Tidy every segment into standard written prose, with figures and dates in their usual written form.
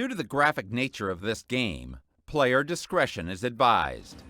Due to the graphic nature of this game, player discretion is advised.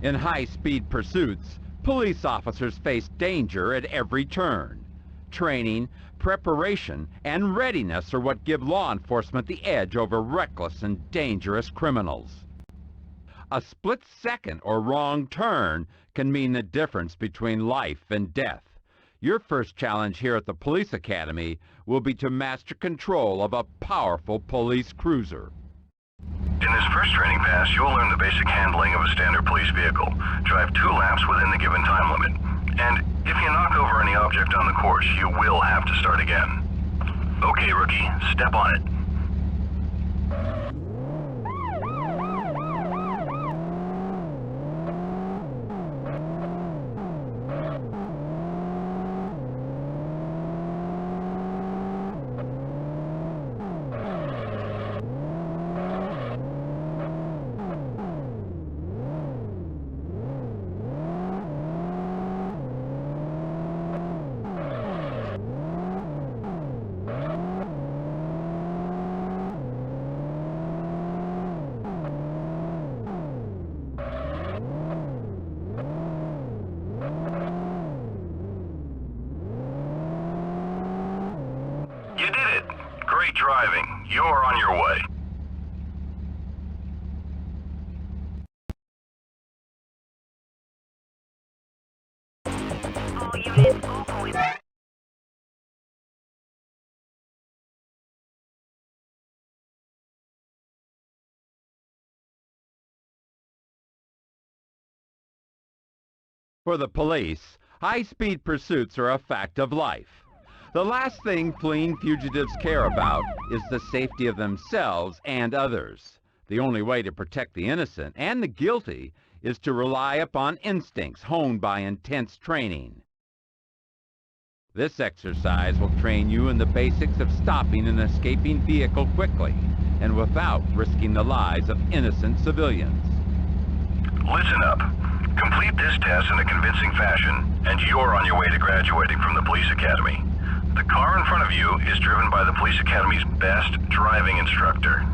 In high-speed pursuits, police officers face danger at every turn. Training, preparation, and readiness are what give law enforcement the edge over reckless and dangerous criminals. A split second or wrong turn can mean the difference between life and death. Your first challenge here at the Police Academy will be to master control of a powerful police cruiser. In this first training pass, you'll learn the basic handling of a standard police vehicle. Drive 2 laps within the given time limit. And if you knock over any object on the course, you will have to start again. Okay, rookie, step on it. You did it! Great driving. You're on your way. All units, all points. For the police, high-speed pursuits are a fact of life. The last thing fleeing fugitives care about is the safety of themselves and others. The only way to protect the innocent and the guilty is to rely upon instincts honed by intense training. This exercise will train you in the basics of stopping an escaping vehicle quickly and without risking the lives of innocent civilians. Listen up. Complete this test in a convincing fashion, and you're on your way to graduating from the Police Academy. The car in front of you is driven by the Police Academy's best driving instructor.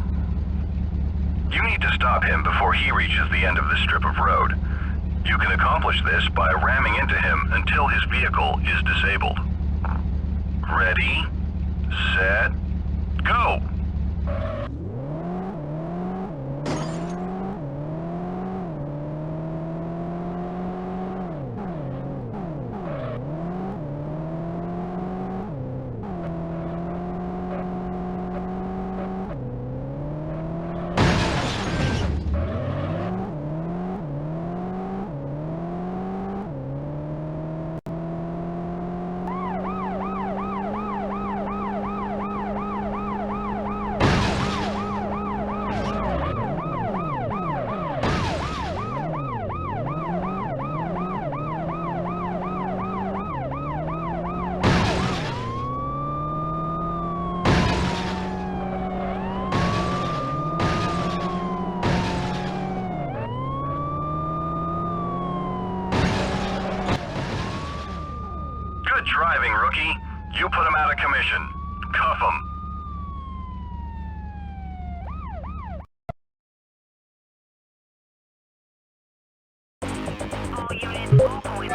You need to stop him before he reaches the end of this strip of road. You can accomplish this by ramming into him until his vehicle is disabled. Ready, set, go! driving, rookie. You put him out of commission. Cuff him. All units, all points.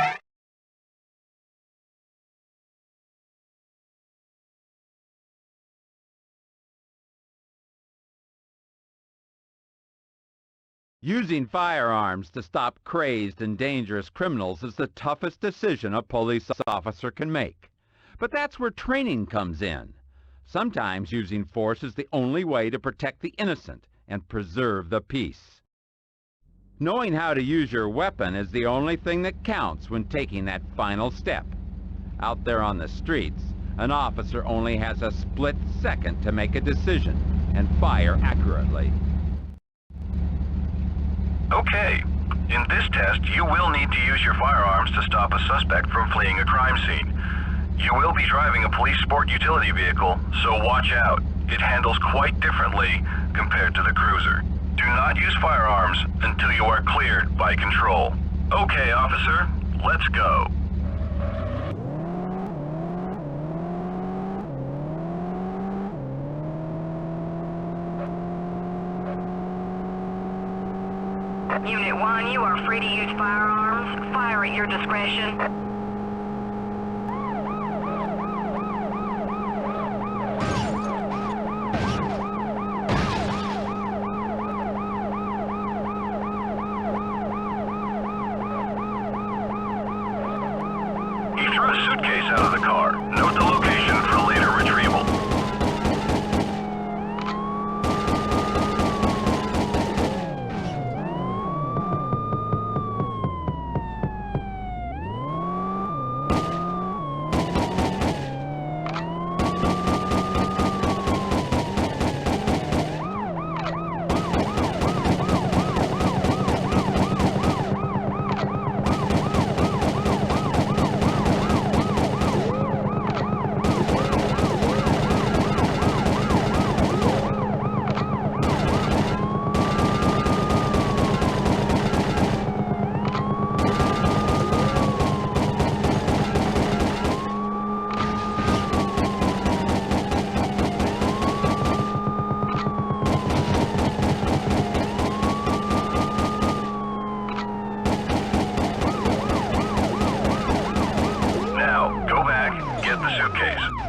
Using firearms to stop crazed and dangerous criminals is the toughest decision a police officer can make. But that's where training comes in. Sometimes using force is the only way to protect the innocent and preserve the peace. Knowing how to use your weapon is the only thing that counts when taking that final step. Out there on the streets, an officer only has a split second to make a decision and fire accurately. Okay. In this test, you will need to use your firearms to stop a suspect from fleeing a crime scene. You will be driving a police sport utility vehicle, so watch out. It handles quite differently compared to the cruiser. Do not use firearms until you are cleared by control. Okay, officer, let's go. Unit 1, you are free to use firearms. Fire at your discretion. He threw a suitcase out of the car. Note the location for later retrieval.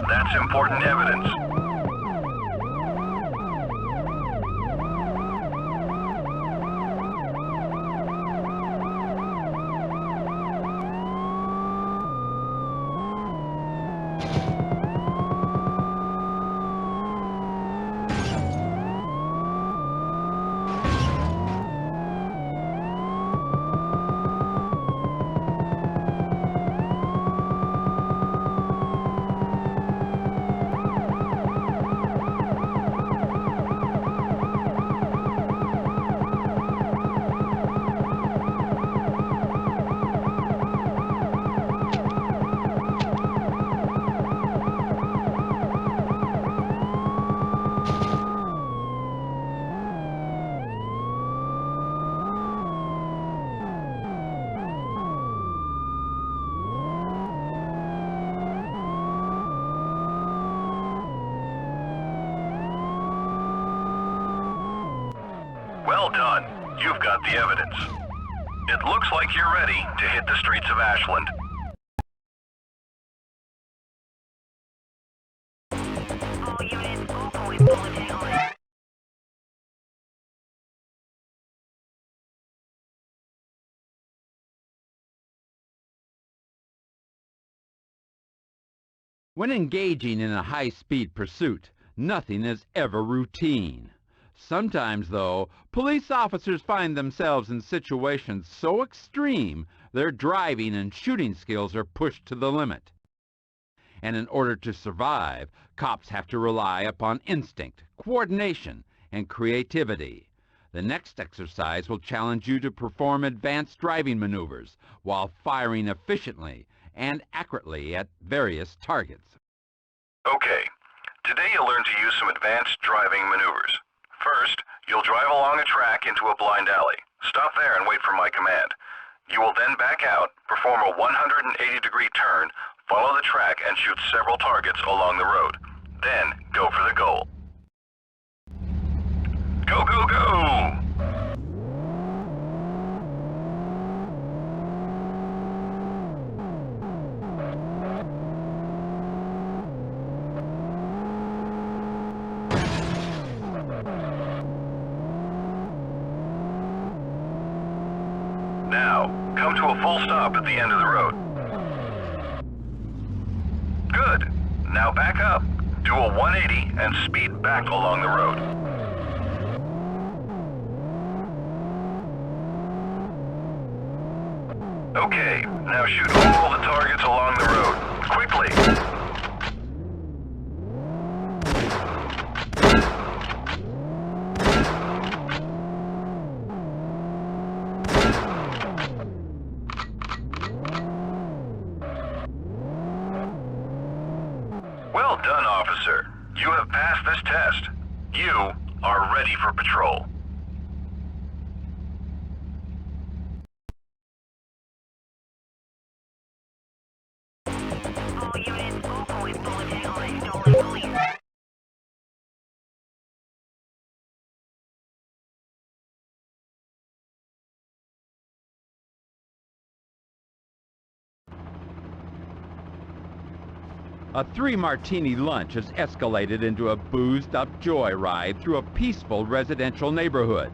That's important evidence. Well done. You've got the evidence. It looks like you're ready to hit the streets of Ashland. All units, all points, bulletin on. When engaging in a high-speed pursuit, nothing is ever routine. Sometimes, though, police officers find themselves in situations so extreme their driving and shooting skills are pushed to the limit. And in order to survive, cops have to rely upon instinct, coordination, and creativity. The next exercise will challenge you to perform advanced driving maneuvers while firing efficiently and accurately at various targets. Okay, today you'll learn to use some advanced driving maneuvers. First, you'll drive along a track into a blind alley. Stop there and wait for my command. You will then back out, perform a 180-degree turn, Follow the track and shoot several targets along the road. Then, go for the goal. Go, go, go! Now, come to a full stop at the end of the road. Good. Now back up, do a 180, and speed back along the road. Okay, now shoot all the targets along the road. Quickly! Well done, officer. You have passed this test. You are ready for patrol. All units, all points bulletin on a stolen police. A 3-martini lunch has escalated into a boozed-up joyride through a peaceful residential neighborhood.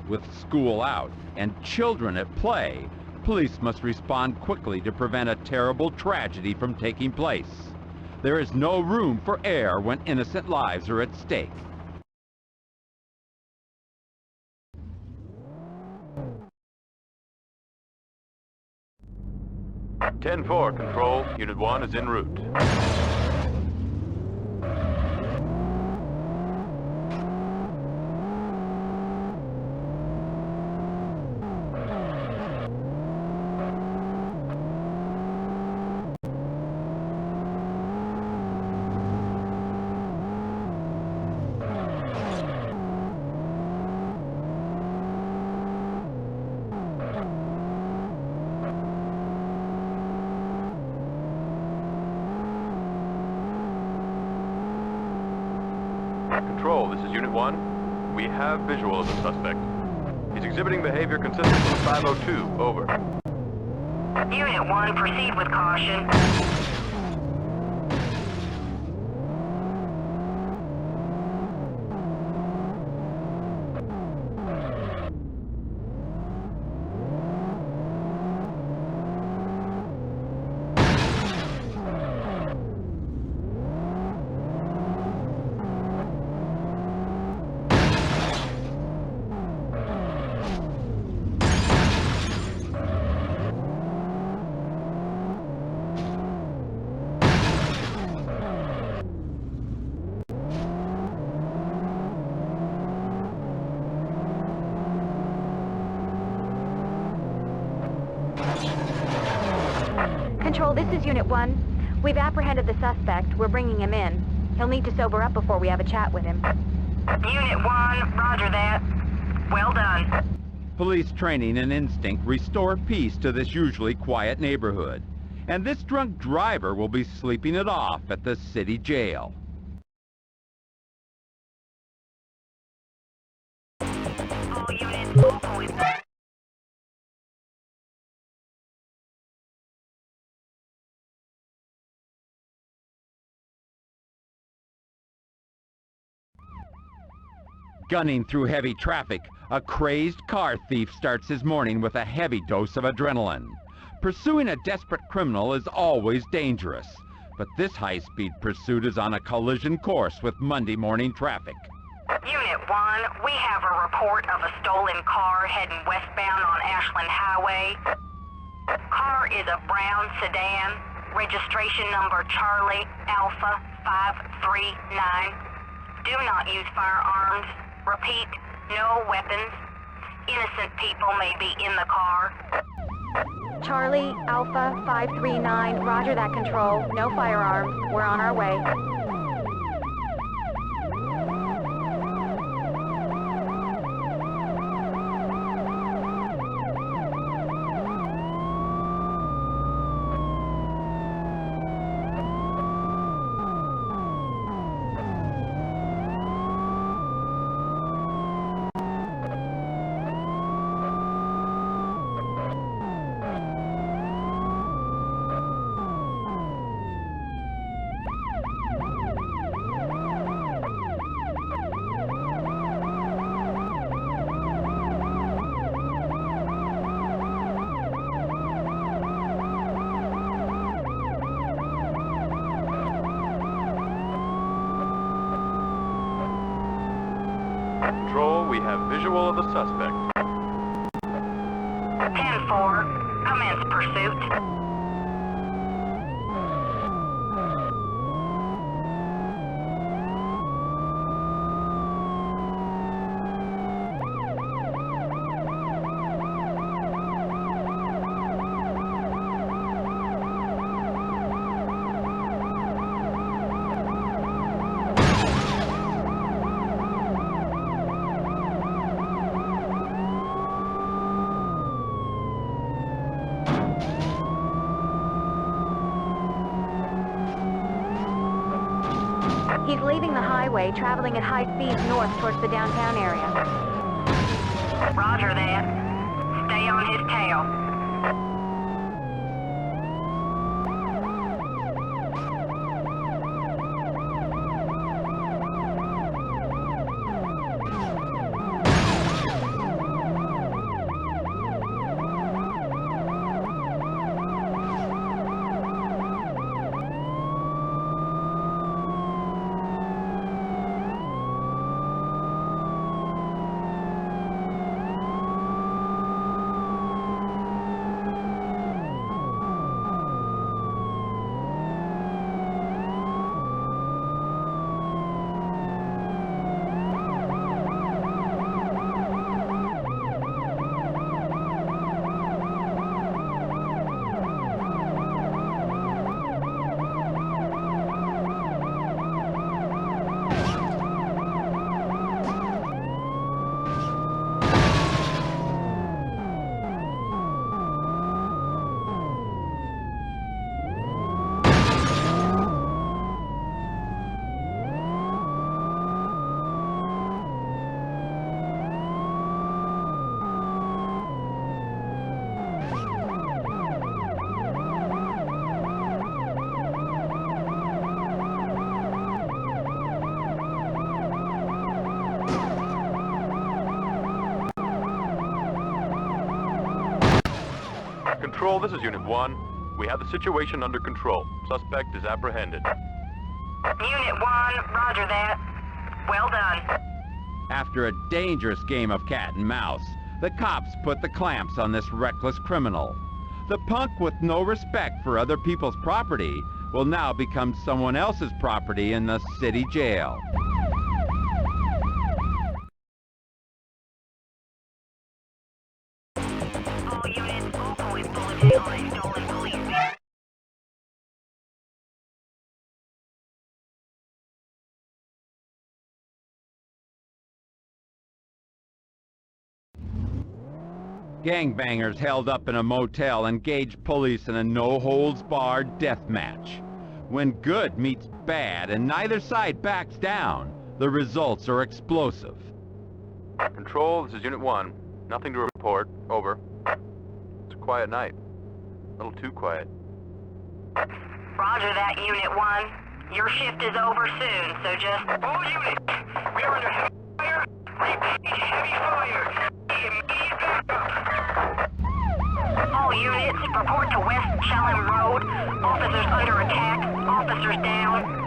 With school out and children at play, police must respond quickly to prevent a terrible tragedy from taking place. There is no room for error when innocent lives are at stake. (10-4, Control. Unit 1 is en route. Control, this is Unit 1. We have visual of the suspect. He's exhibiting behavior consistent with 502. Over. Unit 1, proceed with caution. Control, this is Unit 1. We've apprehended the suspect. We're bringing him in. He'll need to sober up before we have a chat with him. Unit 1, roger that. Well done. Police training and instinct restore peace to this usually quiet neighborhood. And this drunk driver will be sleeping it off at the city jail. All units, all points. Gunning through heavy traffic, a crazed car thief starts his morning with a heavy dose of adrenaline. Pursuing a desperate criminal is always dangerous, but this high-speed pursuit is on a collision course with Monday morning traffic. Unit 1, we have a report of a stolen car heading westbound on Ashland Highway. Car is a brown sedan, registration number Charlie Alpha 539. Do not use firearms. Repeat, no weapons. Innocent people may be in the car. Charlie, Alpha 539, roger that, Control. No firearms. We're on our way. have visual of the suspect. 10-4, commence pursuit. He's leaving the highway, traveling at high speeds north towards the downtown area. Roger that. Stay on his tail. Control, this is Unit 1. We have the situation under control. Suspect is apprehended. Unit 1, roger that. Well done. After a dangerous game of cat and mouse, the cops put the clamps on this reckless criminal. The punk with no respect for other people's property will now become someone else's property in the city jail. All units, all police bulletin on a stolen police vehicle. Gangbangers held up in a motel engaged police in a no-holds-barred death match. When good meets bad and neither side backs down, the results are explosive. Control, this is Unit 1. Nothing to report. Over. It's a quiet night. A little too quiet. Roger that, Unit 1. Your shift is over soon, so just... All units! We are under heavy fire! Repeat, heavy fire! Immediate backup! All units, report to West Chelham Road. Officers under attack. Officers down.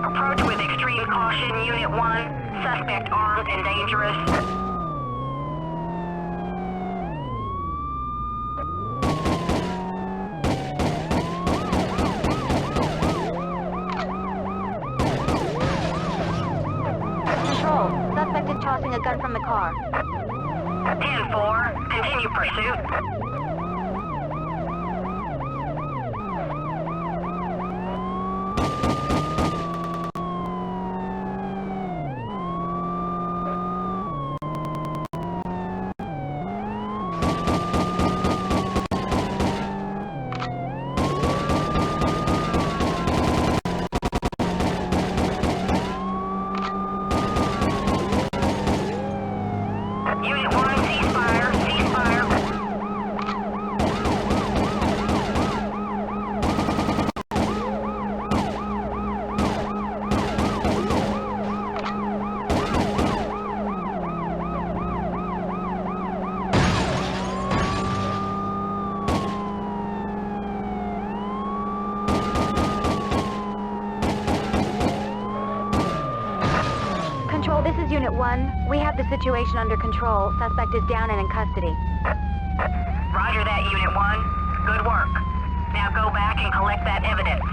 Approach with extreme caution, Unit 1. Suspect armed and dangerous. Control, suspect is tossing a gun from the car. 10-4, continue pursuit. Control, this is Unit 1. We have the situation under control. Suspect is down and in custody. Roger that, Unit 1. Good work. Now go back and collect that evidence.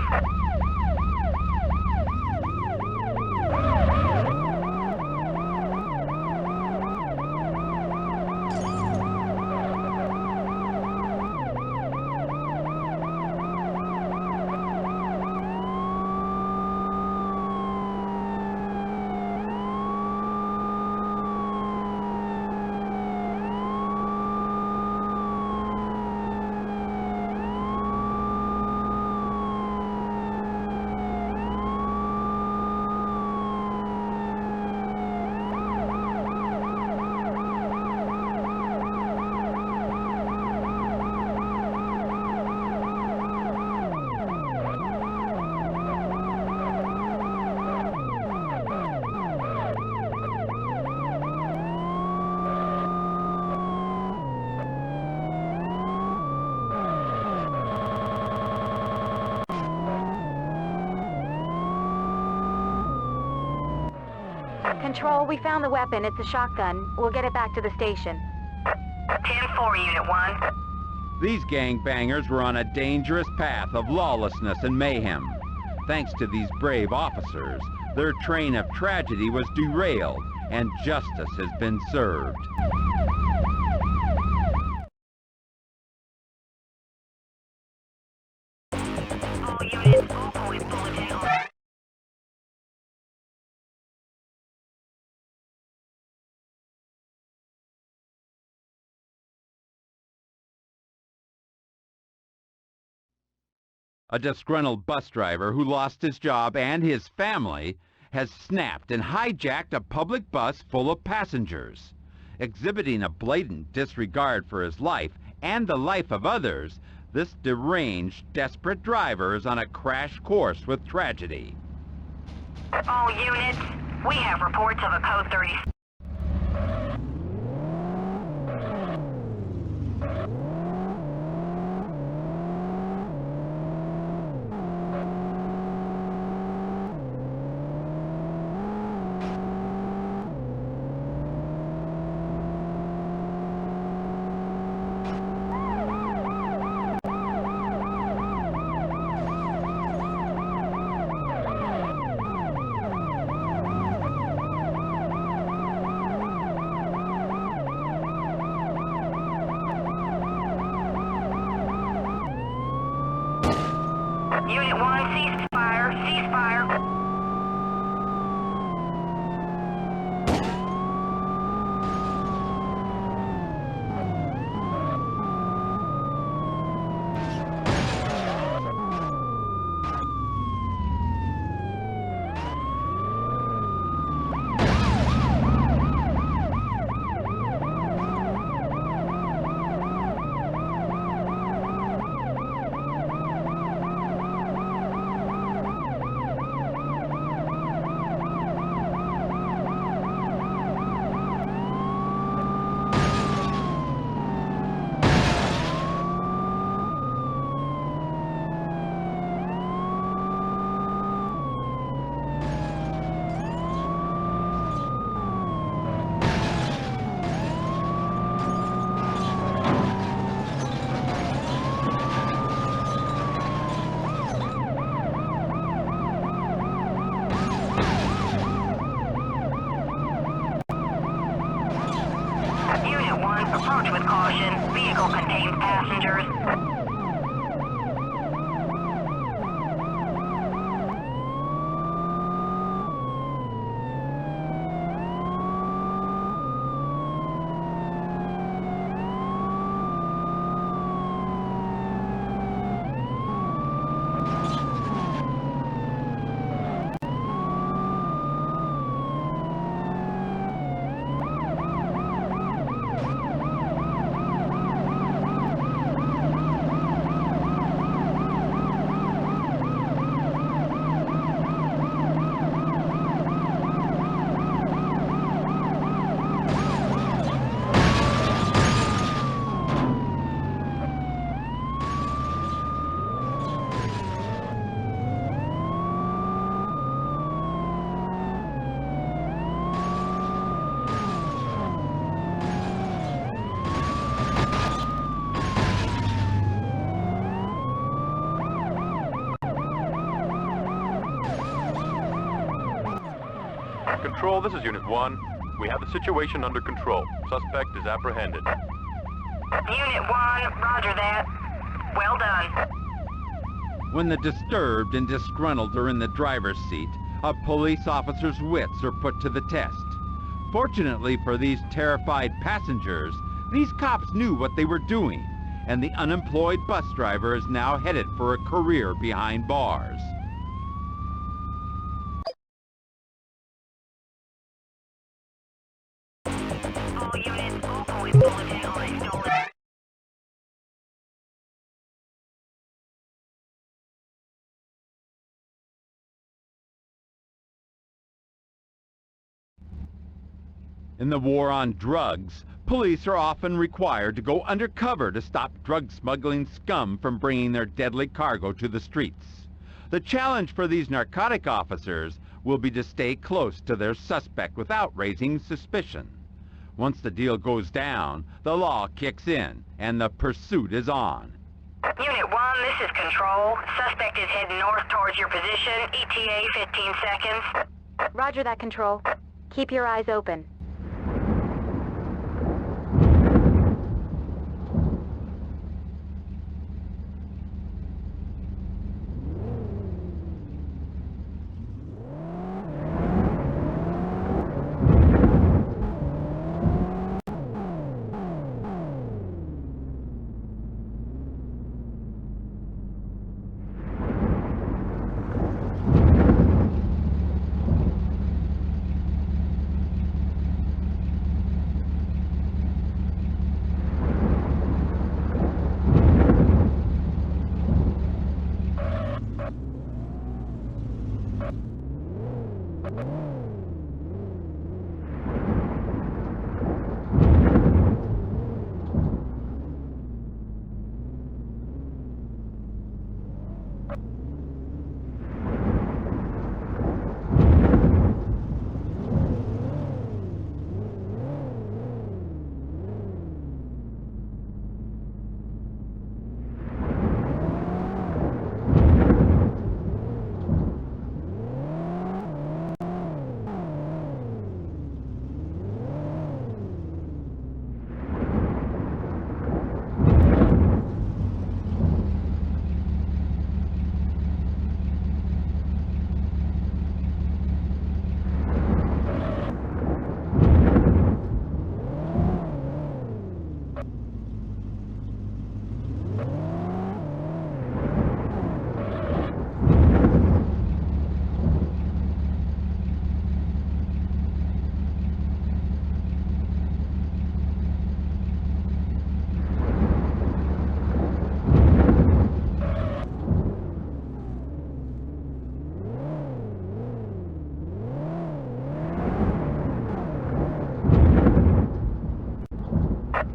Control, we found the weapon. It's a shotgun. We'll get it back to the station. 10-4, Unit 1. These gangbangers were on a dangerous path of lawlessness and mayhem. Thanks to these brave officers, their train of tragedy was derailed and justice has been served. All units, all points bulletin on. A disgruntled bus driver who lost his job and his family has snapped and hijacked a public bus full of passengers. Exhibiting a blatant disregard for his life and the life of others, this deranged, desperate driver is on a crash course with tragedy. All units, we have reports of a Code 30. Unit 1, cease fire, cease fire. Unit 1, approach with caution. Vehicle contains passengers. Control, this is Unit 1. We have the situation under control. Suspect is apprehended. Unit 1, roger that. Well done. When the disturbed and disgruntled are in the driver's seat, a police officer's wits are put to the test. Fortunately for these terrified passengers, these cops knew what they were doing, and the unemployed bus driver is now headed for a career behind bars. All units, all points bulletin on a stolen... In the war on drugs, police are often required to go undercover to stop drug smuggling scum from bringing their deadly cargo to the streets. The challenge for these narcotic officers will be to stay close to their suspect without raising suspicion. Once the deal goes down, the law kicks in, and the pursuit is on. Unit 1, this is Control. Suspect is heading north towards your position. ETA 15 seconds. Roger that, Control. Keep your eyes open.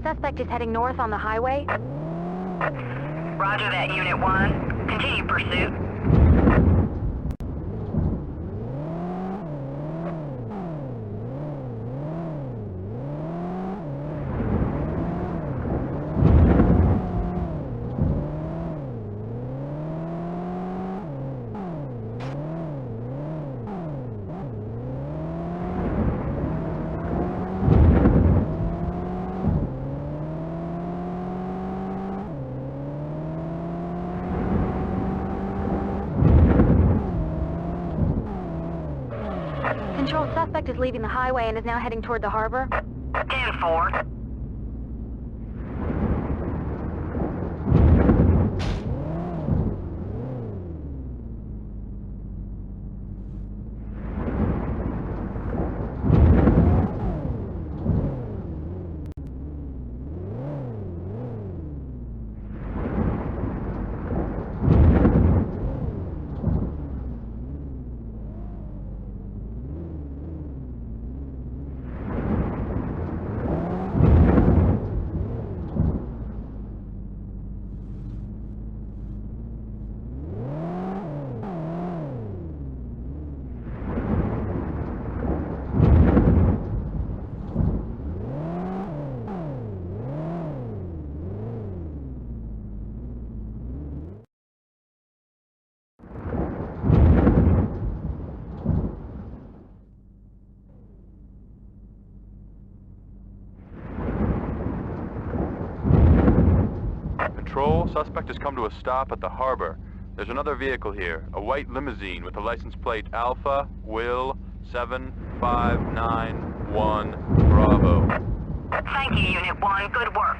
Suspect is heading north on the highway. Roger that, Unit 1. Continue pursuit. Control, suspect is leaving the highway and is now heading toward the harbor. 10-4. Control, suspect has come to a stop at the harbor. There's another vehicle here, a white limousine with the license plate Alpha Will 7591 Bravo. Thank you, Unit 1. Good work.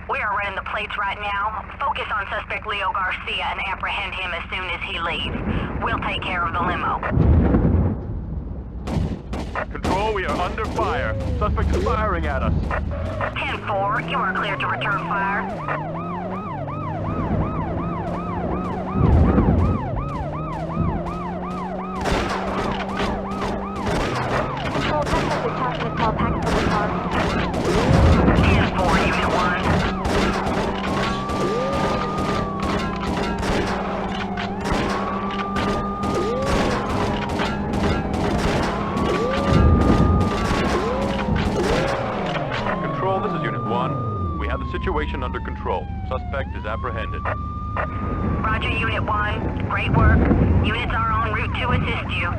We are running the plates right now. Focus on suspect Leo Garcia and apprehend him as soon as he leaves. We'll take care of the limo. Control, we are under fire. Suspect is firing at us. 10-4, you are cleared to return fire. Control, suspect is tossing a small package from the car. 10-4, Unit 1. Control, this is Unit 1. We have the situation under control. Suspect is apprehended. Roger, Unit 1. Great work. Units are en route to assist you.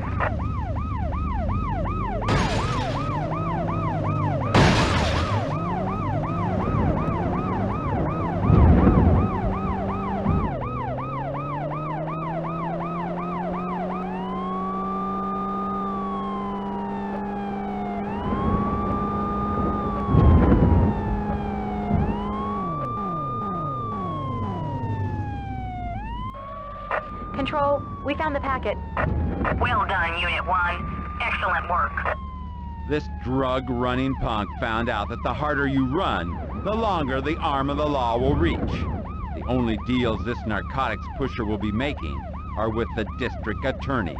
Control, we found the packet. Well done, Unit 1. Excellent work. This drug-running punk found out that the harder you run, the longer the arm of the law will reach. The only deals this narcotics pusher will be making are with the district attorney.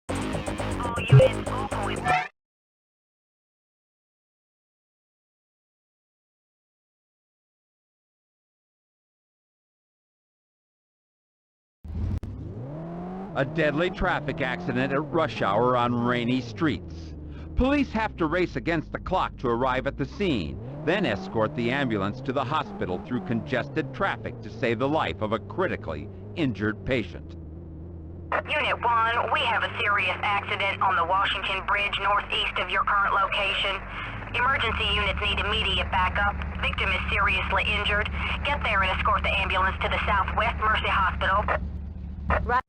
All units, all points. A deadly traffic accident at rush hour on rainy streets. Police have to race against the clock to arrive at the scene, then escort the ambulance to the hospital through congested traffic to save the life of a critically injured patient. Unit 1, we have a serious accident on the Washington Bridge northeast of your current location. Emergency units need immediate backup. Victim is seriously injured. Get there and escort the ambulance to the Southwest Mercy Hospital. Right.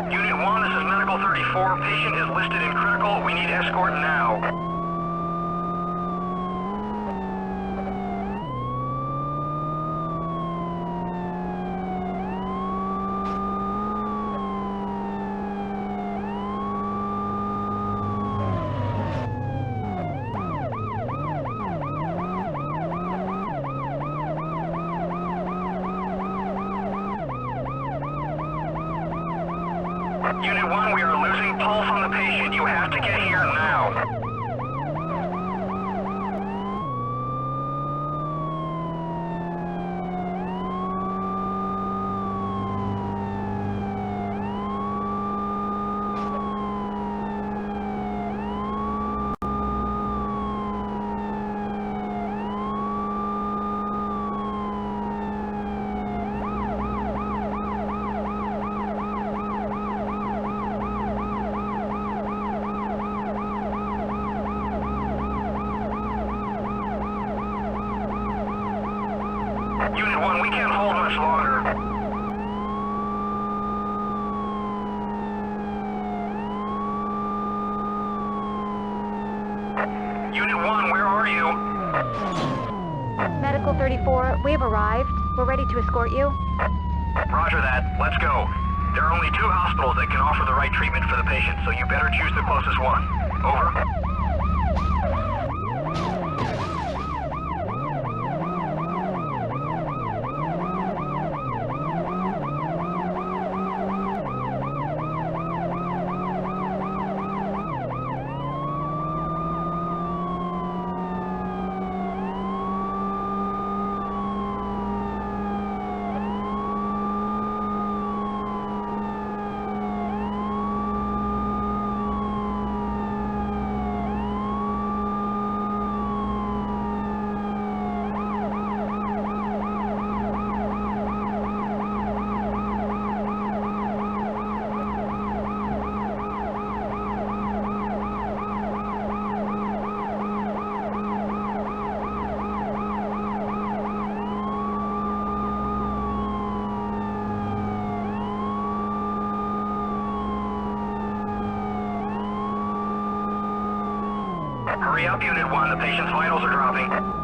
Unit 1, this is Medical 34. Patient is listed in critical. We need escort now. Unit 1, we are losing pulse on the patient. You have to get here now. Unit 1, we can't hold much longer. Unit 1, where are you? Medical 34, we've arrived. We're ready to escort you. Roger that. Let's go. There are only 2 hospitals that can offer the right treatment for the patient, so you better choose the closest one. Over. Hurry up, Unit 1. The patient's vitals are dropping.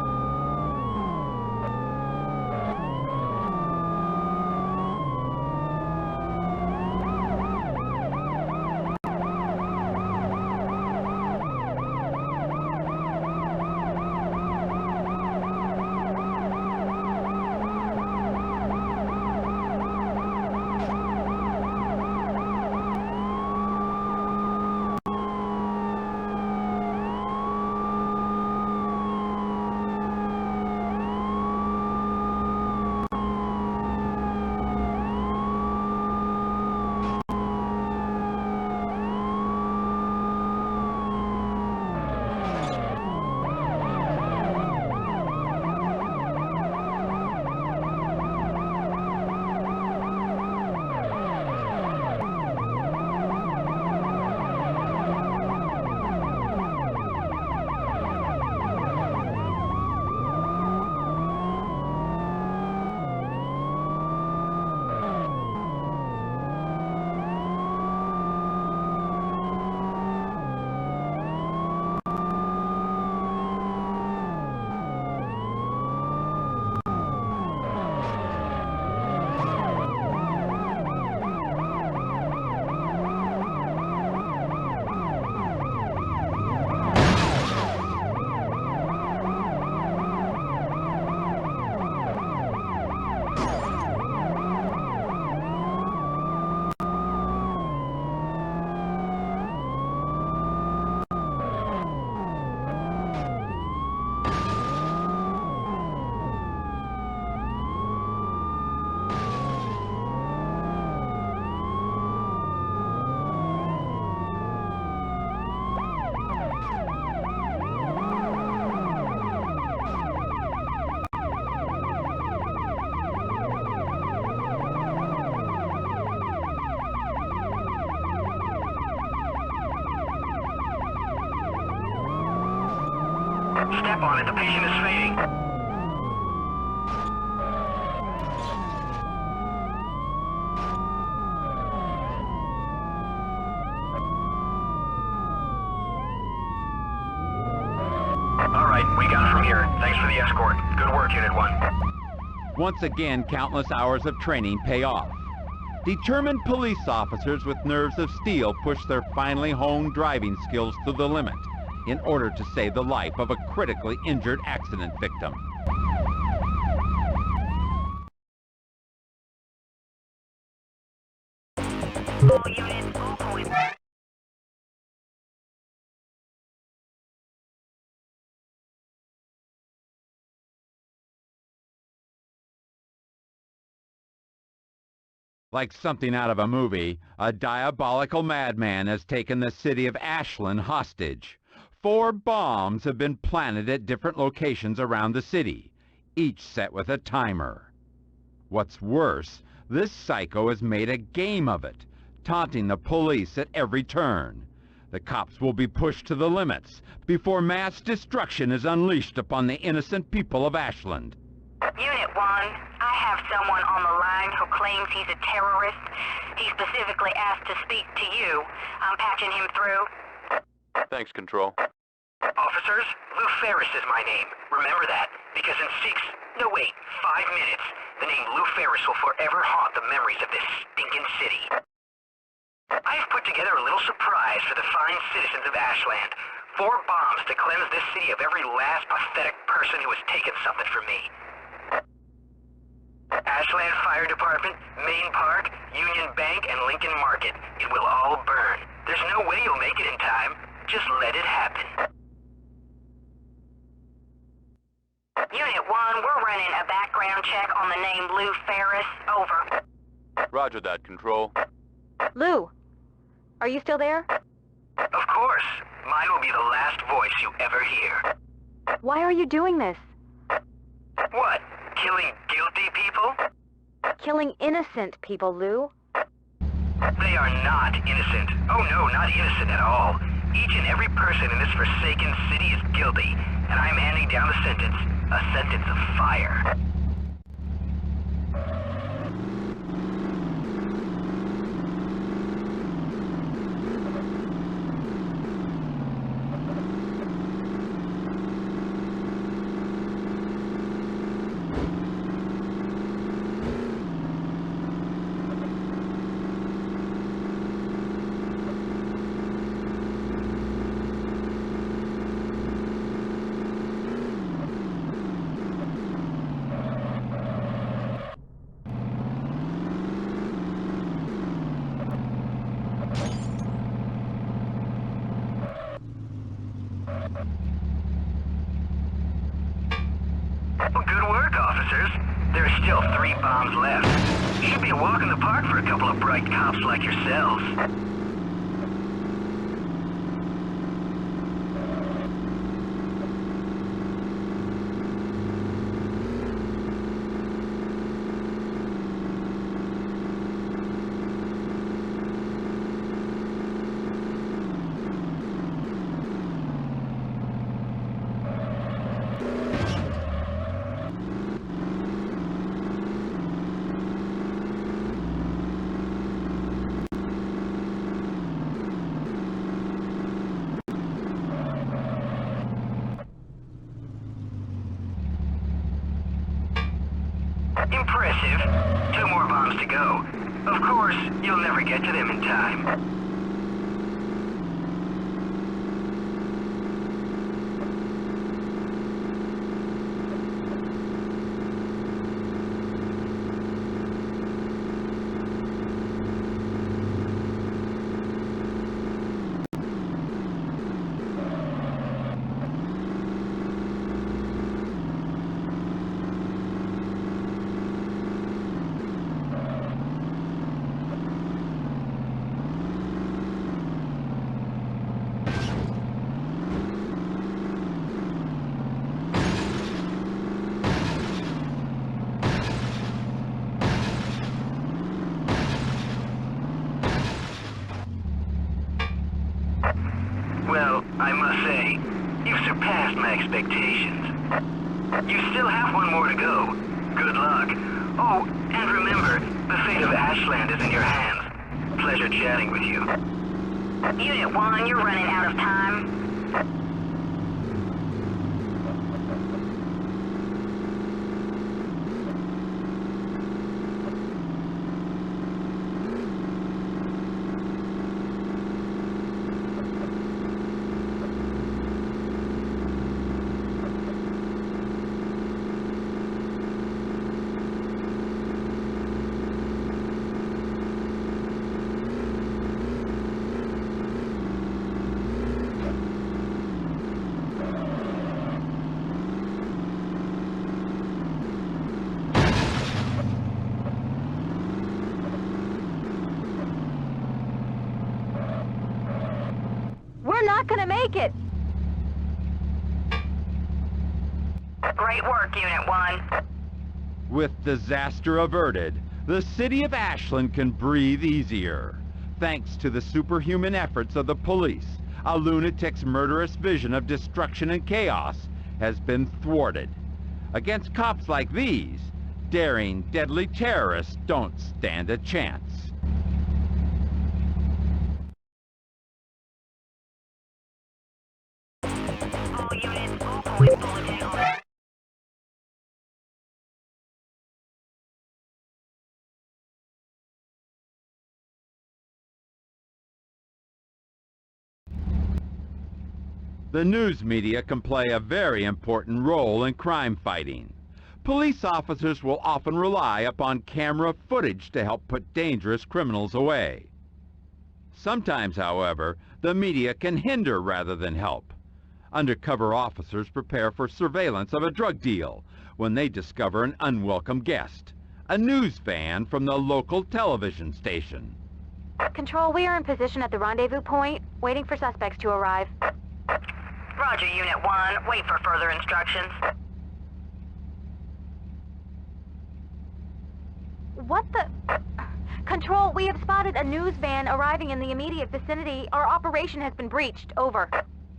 Step on it. The patient is fading. All right, we got it from here. Thanks for the escort. Good work, Unit 1. Once again, countless hours of training pay off. Determined police officers with nerves of steel push their finely honed driving skills to the limit in order to save the life of a critically injured accident victim. All units, all points. Like something out of a movie, a diabolical madman has taken the city of Ashland hostage. 4 bombs have been planted at different locations around the city, each set with a timer. What's worse, this psycho has made a game of it, taunting the police at every turn. The cops will be pushed to the limits before mass destruction is unleashed upon the innocent people of Ashland. Unit 1, I have someone on the line who claims he's a terrorist. He specifically asked to speak to you. I'm patching him through. Thanks, Control. Officers, Lou Ferris is my name. Remember that, because in 5 minutes, the name Lou Ferris will forever haunt the memories of this stinking city. I've put together a little surprise for the fine citizens of Ashland. 4 bombs to cleanse this city of every last pathetic person who has taken something from me. Ashland Fire Department, Main Park, Union Bank, and Lincoln Market. It will all burn. There's no way you'll make it in time. Just let it happen. Unit 1, we're running a background check on the name Lou Ferris. Over. Roger that, Control. Lou, are you still there? Of course. Mine will be the last voice you ever hear. Why are you doing this? What? Killing guilty people? Killing innocent people, Lou. They are not innocent. Oh no, not innocent at all. Each and every person in this forsaken city is guilty, and I'm handing down a sentence. A sentence of fire. bombs left. Should be a walk in the park for a couple of bright cops like yourselves. Impressive. 2 more bombs to go. Of course, you'll never get to them in time. Well, I must say, you've surpassed my expectations. You still have 1 more to go. Good luck. Oh, and remember, the fate of Ashland is in your hands. Pleasure chatting with you. Unit 1, you're running out of time. We're not gonna make it! Great work, Unit 1. With disaster averted, the city of Ashland can breathe easier. Thanks to the superhuman efforts of the police, a lunatic's murderous vision of destruction and chaos has been thwarted. Against cops like these, daring, deadly terrorists don't stand a chance. All units, all points, bulletin order. The news media can play a very important role in crime fighting. Police officers will often rely upon camera footage to help put dangerous criminals away. Sometimes, however, the media can hinder rather than help. Undercover officers prepare for surveillance of a drug deal when they discover an unwelcome guest, a news fan from the local television station. Control, we are in position at the rendezvous point, waiting for suspects to arrive. Roger, Unit 1. Wait for further instructions. What the... Control, we have spotted a news van arriving in the immediate vicinity. Our operation has been breached. Over.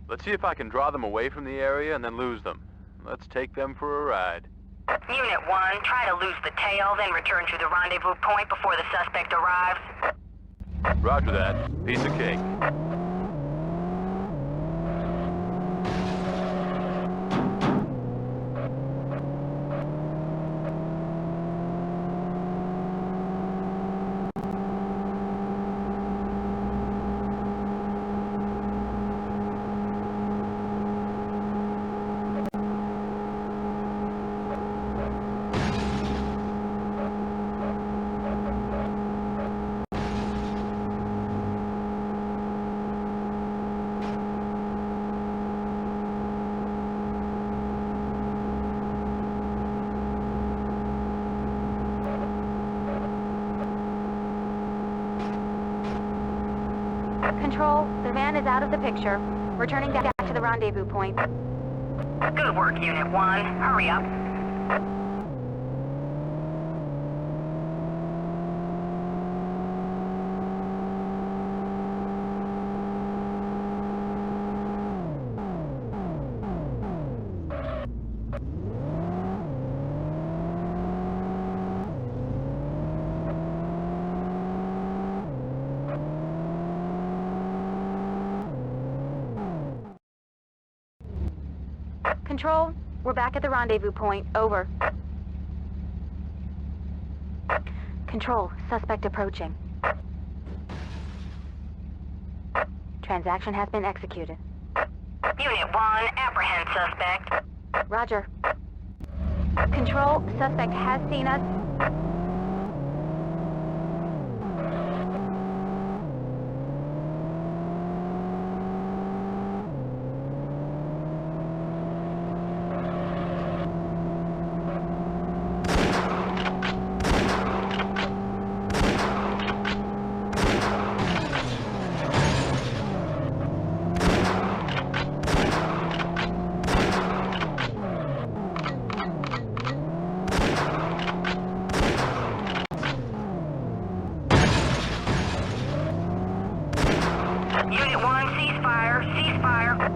Let's see if I can draw them away from the area and then lose them. Let's take them for a ride. Unit 1, try to lose the tail, then return to the rendezvous point before the suspect arrives. Roger that. Piece of cake. Control, the van is out of the picture. Returning back to the rendezvous point. Good work, Unit 1. Hurry up. Control, we're back at the rendezvous point. Over. Control, suspect approaching. Transaction has been executed. Unit 1, apprehend suspect. Roger. Control, suspect has seen us. Unit 1, ceasefire. Ceasefire.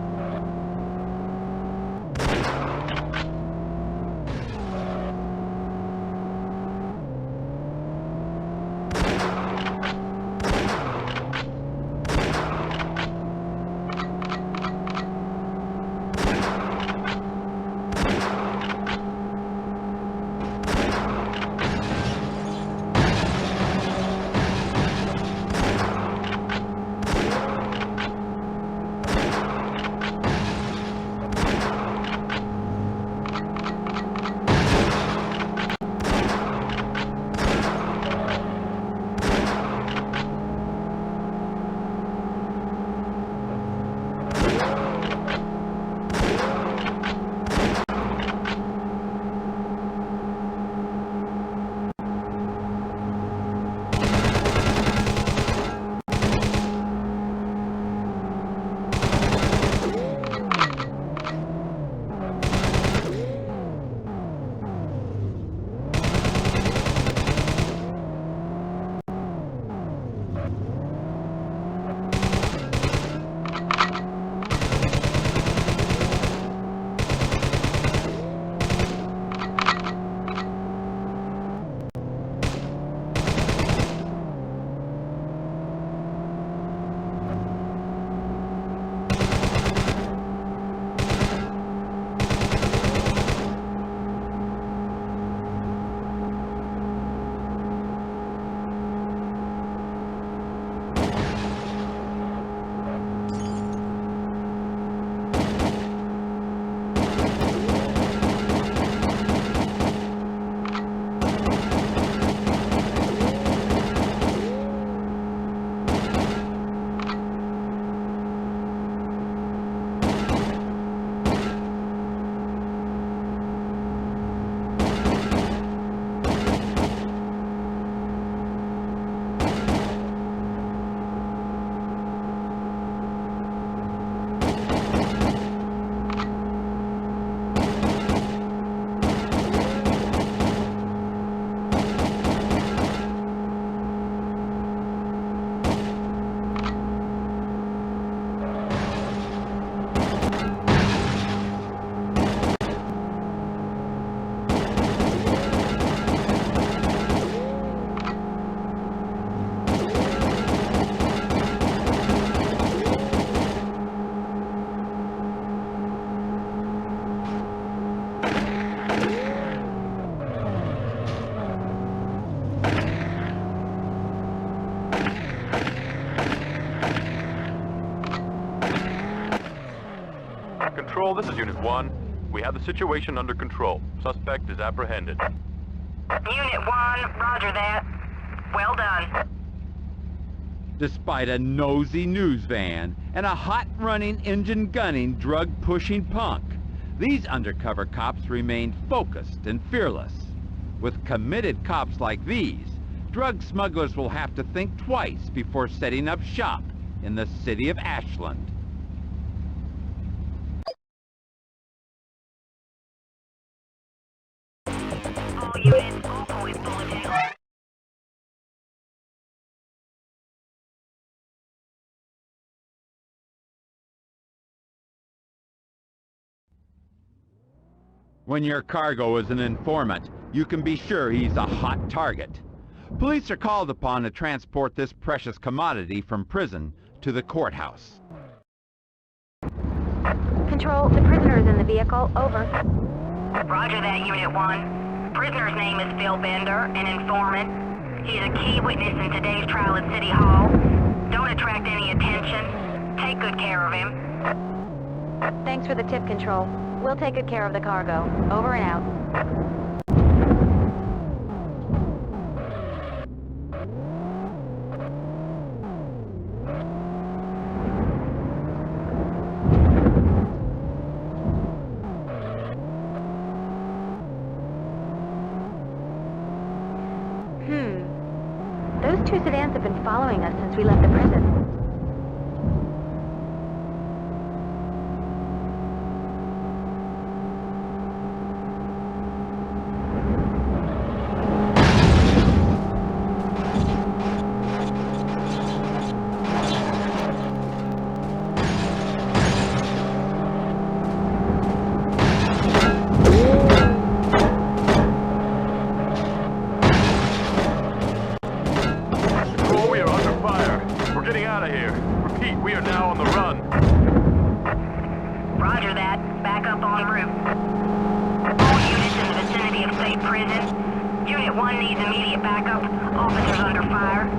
Control, this is Unit 1. We have the situation under control. Suspect is apprehended. Unit 1, roger that. Well done. Despite a nosy news van and a hot-running, engine-gunning, drug-pushing punk, these undercover cops remain focused and fearless. With committed cops like these, drug smugglers will have to think twice before setting up shop in the city of Ashland. All units, all points bulletin. When your cargo is an informant, you can be sure he's a hot target. Police are called upon to transport this precious commodity from prison to the courthouse. Control, the prisoner is in the vehicle. Over. Roger that, Unit 1. Prisoner's name is Phil Bender, an informant. He's a key witness in today's trial at City Hall. Don't attract any attention. Take good care of him. Thanks for the tip, Control. We'll take good care of the cargo. Over and out. Those two sedans have been following us since we left the prison. Unit 1 needs immediate backup. Officers under fire.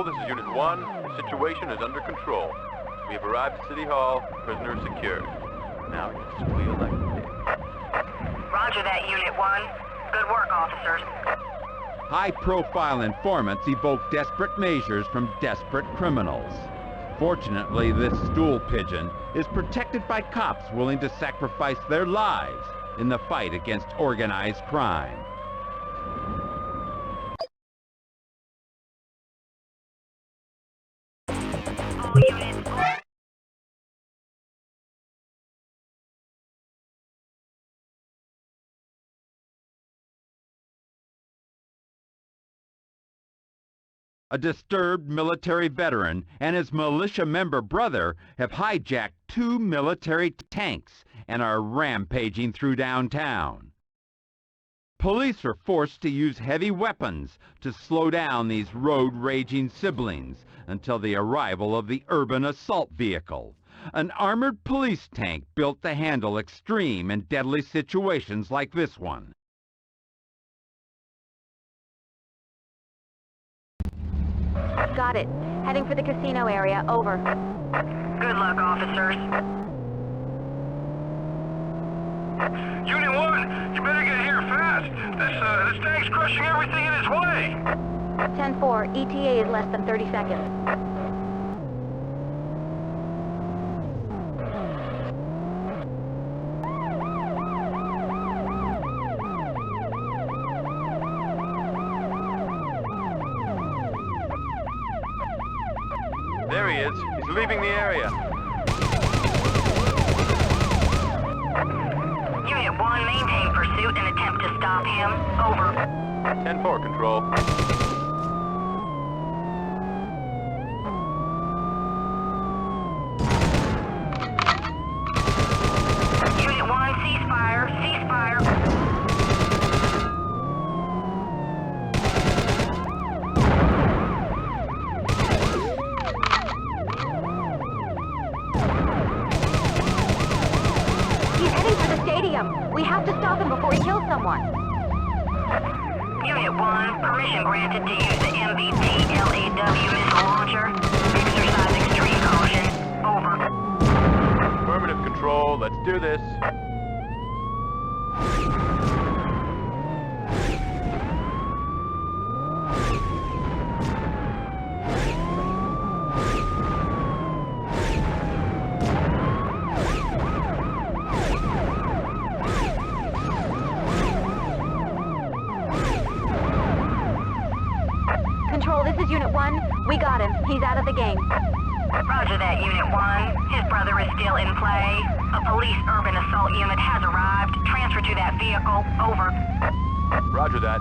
This is Unit 1. The situation is under control. We have arrived at City Hall. Prisoner secured. Now you just feel like a dick. Roger that, Unit 1. Good work, officers. High-profile informants evoke desperate measures from desperate criminals. Fortunately, this stool pigeon is protected by cops willing to sacrifice their lives in the fight against organized crime. All units. A disturbed military veteran and his militia member brother have hijacked 2 military tanks and are rampaging through downtown. Police are forced to use heavy weapons to slow down these road-raging siblings until the arrival of the urban assault vehicle, an armored police tank built to handle extreme and deadly situations like this one. Got it. Heading for the casino area. Over. Good luck, officers. Unit 1, you better get here fast. This tank's crushing everything in its way. 10-4. ETA is less than 30 seconds. There he is. He's leaving the area. Unit 1, maintain pursuit and attempt to stop him. Over. 10-4, Control. Unit 1, ceasefire. Ceasefire. He's heading for the stadium. We have to stop him before he kills someone. Unit 1, permission granted to use the MVP LAW missile launcher. Exercise extreme caution. Over. Affirmative, Control. Let's do this. Control, this is Unit 1. We got him. He's out of the game. Roger that, Unit 1. His brother is still in play. A police urban assault unit has arrived. Transfer to that vehicle. Over. Roger that.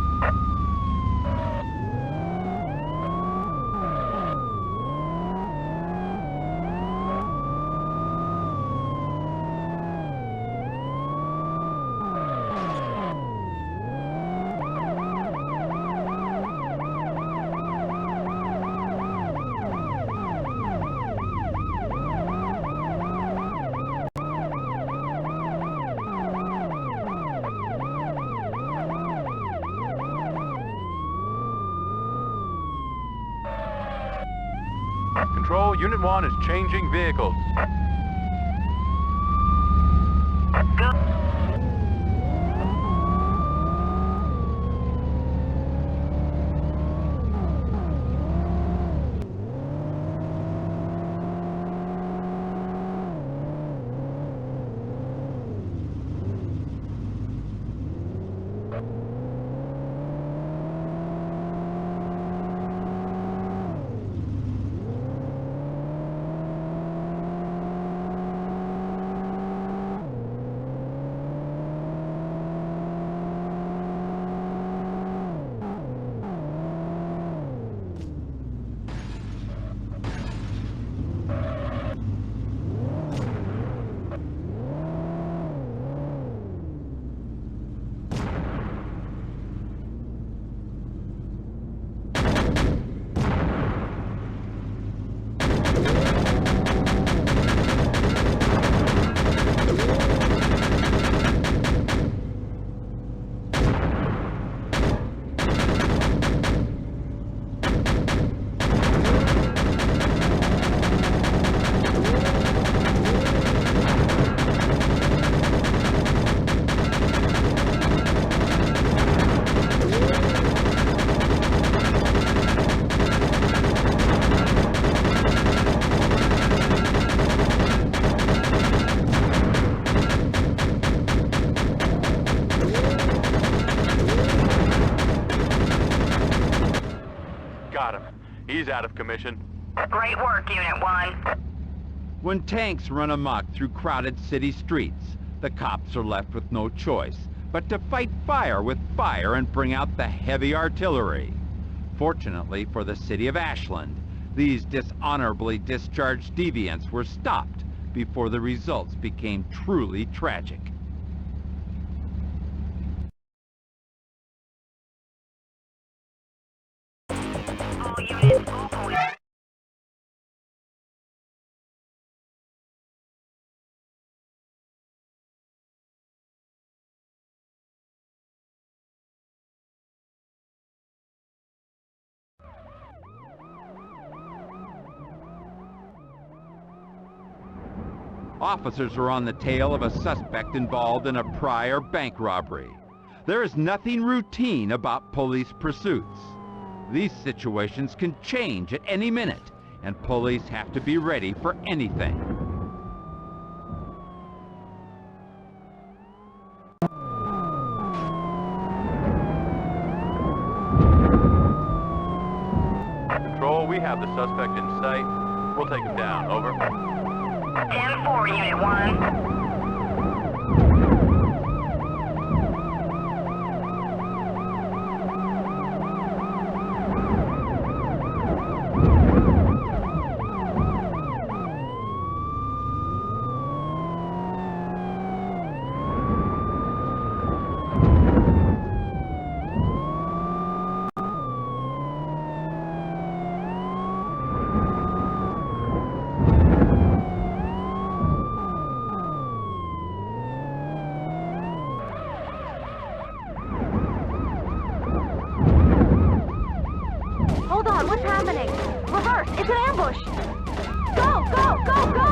Control, Unit 1 is changing vehicles. Go. He's out of commission. Great work, Unit 1. When tanks run amok through crowded city streets, the cops are left with no choice but to fight fire with fire and bring out the heavy artillery. Fortunately for the city of Ashland, these dishonorably discharged deviants were stopped before the results became truly tragic. All units, all police. Officers are on the tail of a suspect involved in a prior bank robbery. There is nothing routine about police pursuits. These situations can change at any minute, and police have to be ready for anything. Control, we have the suspect in sight. We'll take him down. Over. 10-4, Unit 1. Hold on, what's happening? Reverse! It's an ambush! Go! Go! Go! Go!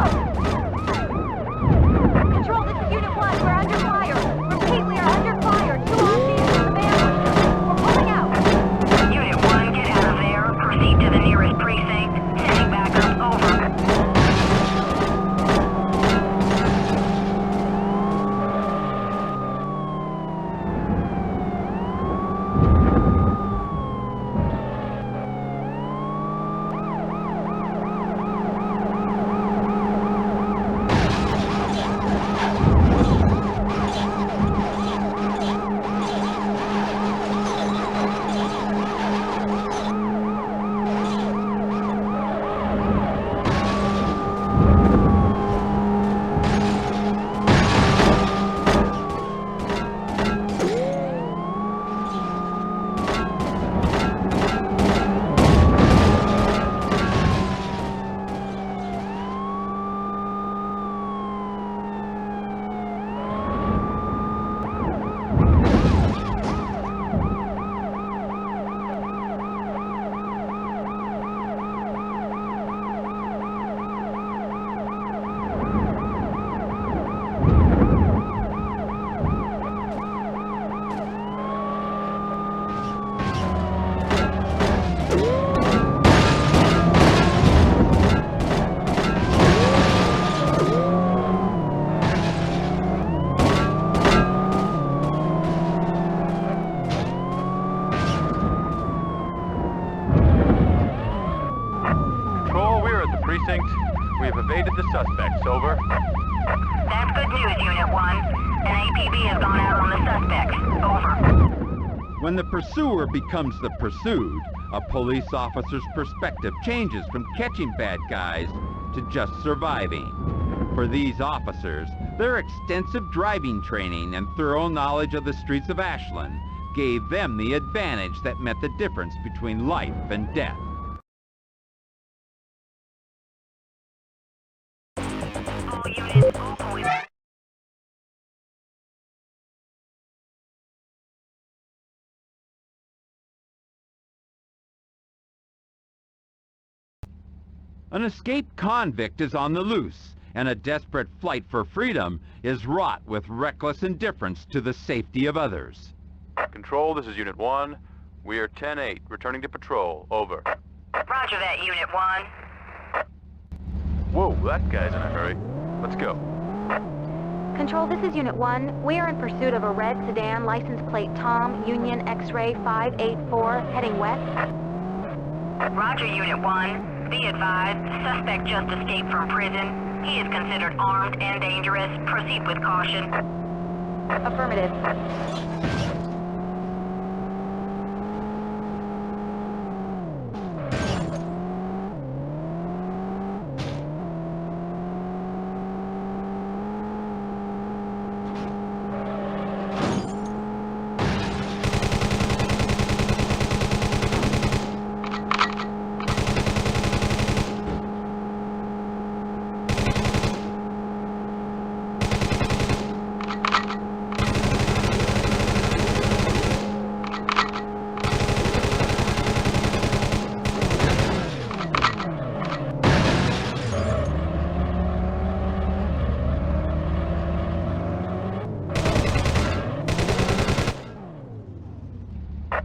Control, this is Unit 1. We're under fire. Repeat, we are under fire. 2 odd vehicles have ambushed. We're pulling out. Unit 1, get out of there. Proceed to the nearest precinct. Sending back up. Over. We have evaded the suspects. Over. That's good news, Unit 1. An APB has gone out on the suspects. Over. When the pursuer becomes the pursued, a police officer's perspective changes from catching bad guys to just surviving. For these officers, their extensive driving training and thorough knowledge of the streets of Ashland gave them the advantage that meant the difference between life and death. All units, all points. An escaped convict is on the loose, and a desperate flight for freedom is wrought with reckless indifference to the safety of others. Control, this is Unit 1. We are 10-8, returning to patrol. Over. Roger that, Unit 1. Whoa, that guy's in a hurry. Let's go. Control, this is Unit 1. We are in pursuit of a red sedan, license plate Tom, Union X-ray 584, heading west. Roger, Unit 1. Be advised, the suspect just escaped from prison. He is considered armed and dangerous. Proceed with caution. Affirmative.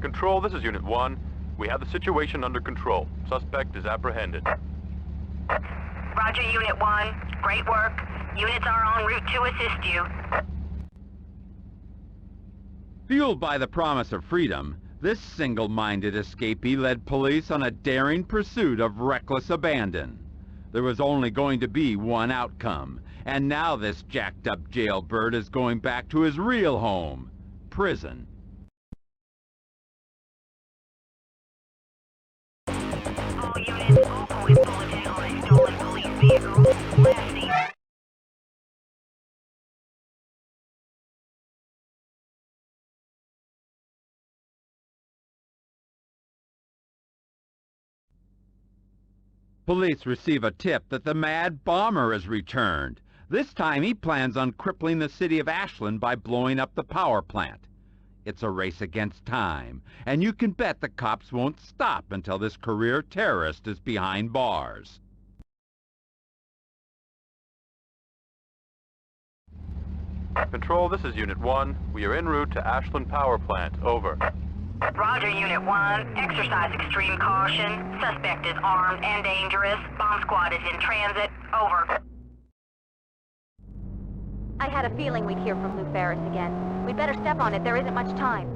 Control, this is Unit 1. We have the situation under control. Suspect is apprehended. Roger, Unit 1. Great work. Units are en route to assist you. Fueled by the promise of freedom, this single-minded escapee led police on a daring pursuit of reckless abandon. There was only going to be one outcome, and now this jacked-up jailbird is going back to his real home, prison. All units, all points bulletin on a stolen police vehicle. Last seen. Police receive a tip that the Mad Bomber has returned. This time he plans on crippling the city of Ashland by blowing up the power plant. It's a race against time, and you can bet the cops won't stop until this career terrorist is behind bars. Control, this is Unit 1. We are en route to Ashland Power Plant. Over. Roger, Unit 1. Exercise extreme caution. Suspect is armed and dangerous. Bomb squad is in transit. Over. I had a feeling we'd hear from Lou Ferris again. We'd better step on it. There isn't much time.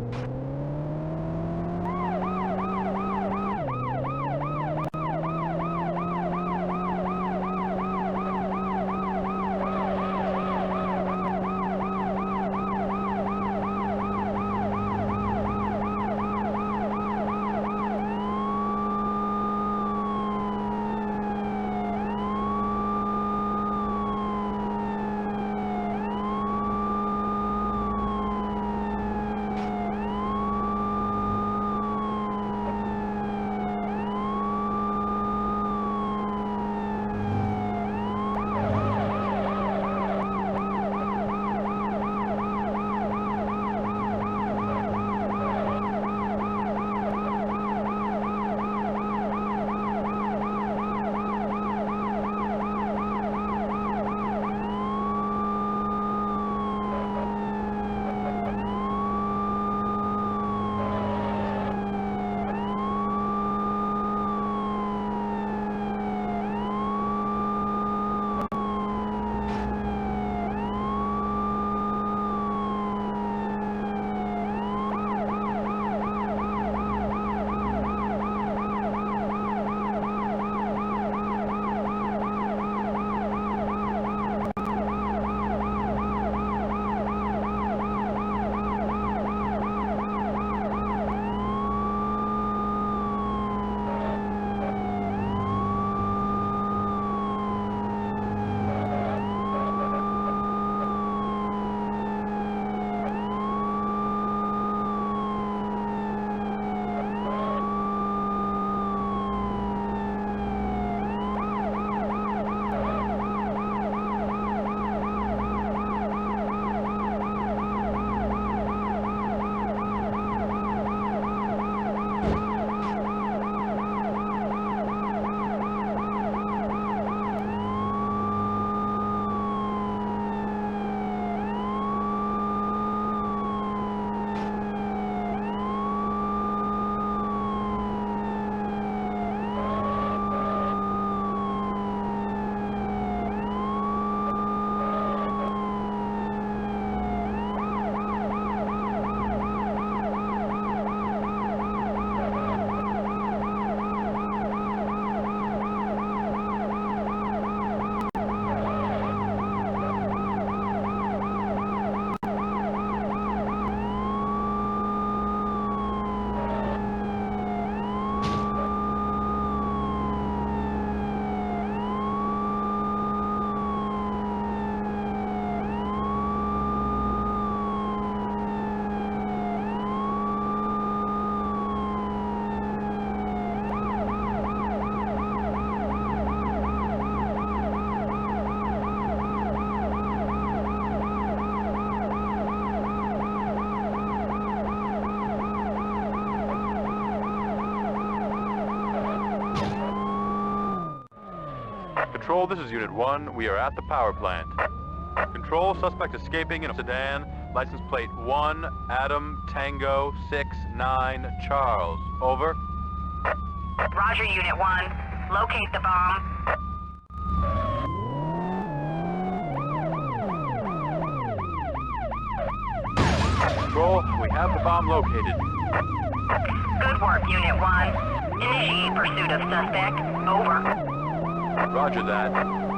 Control, this is Unit 1. We are at the power plant. Control, suspect escaping in a sedan. License plate 1, Adam, Tango, 6, 9, Charles. Over. Roger, Unit 1. Locate the bomb. Control, we have the bomb located. Good work, Unit 1. Initiate pursuit of suspect. Over. Roger that.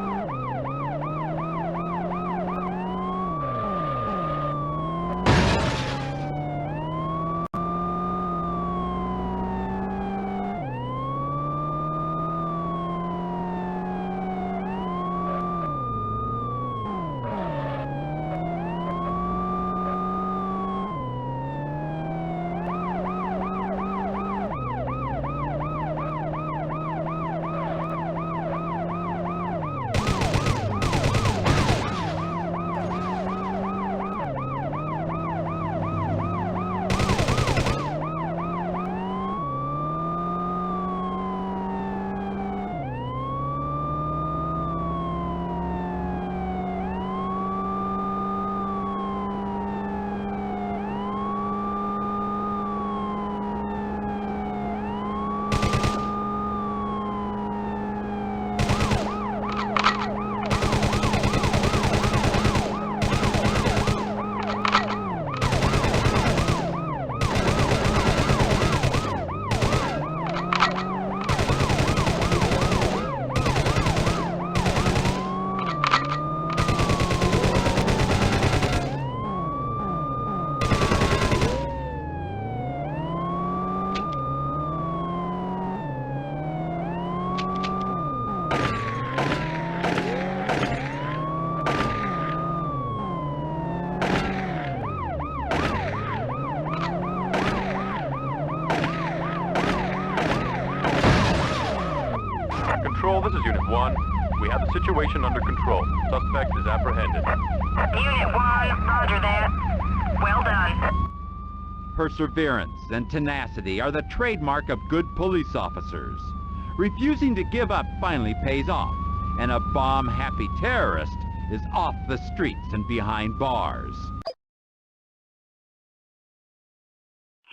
Control, this is Unit 1. We have the situation under control. Suspect is apprehended. Unit 1, roger that. Well done. Perseverance and tenacity are the trademark of good police officers. Refusing to give up finally pays off, and a bomb-happy terrorist is off the streets and behind bars.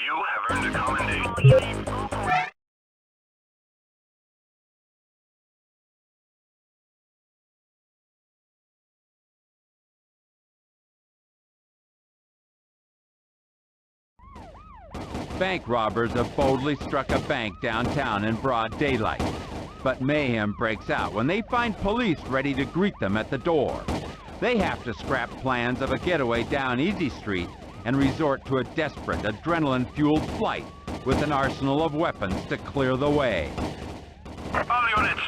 You have earned a commendation. Bank robbers have boldly struck a bank downtown in broad daylight. But mayhem breaks out when they find police ready to greet them at the door. They have to scrap plans of a getaway down Easy Street and resort to a desperate, adrenaline-fueled flight with an arsenal of weapons to clear the way. All units,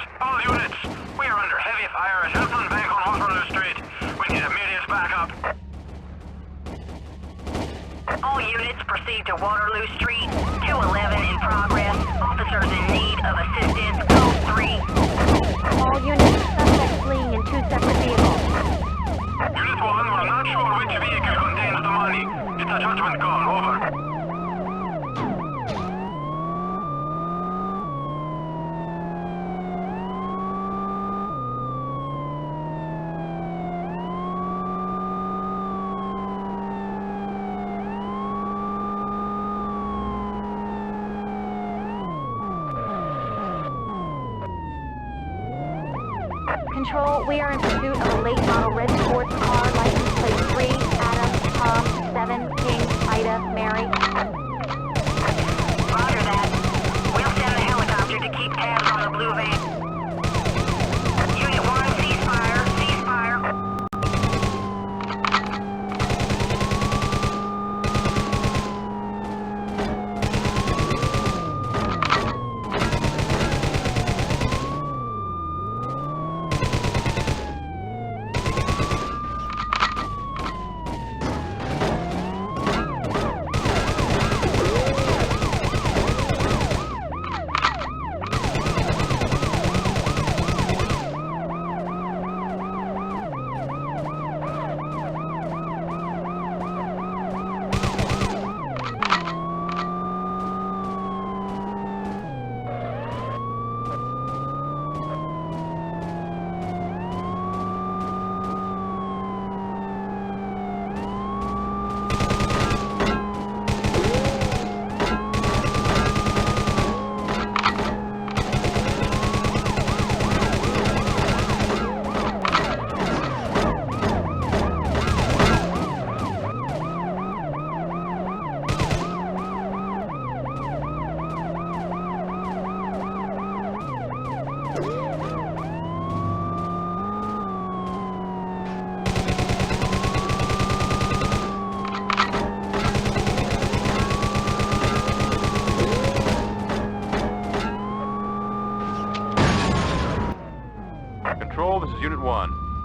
we are under heavy fire at Hilton Bank on Waterloo Street. We need immediate backup. All units proceed to Waterloo Street. 211 in progress. Officers in need of assistance. Code 3. All units, suspect fleeing in 2 separate vehicles. Unit 1, we're not sure which vehicle contains the money. It's a judgment call. Over. Control, we are in pursuit of a late model red sports car, license plate 3, Adam, Tom, 7, King, Ida, Mary. Roger that. We'll send the helicopter to keep tabs on the blue van. Unit 1, ceasefire, ceasefire.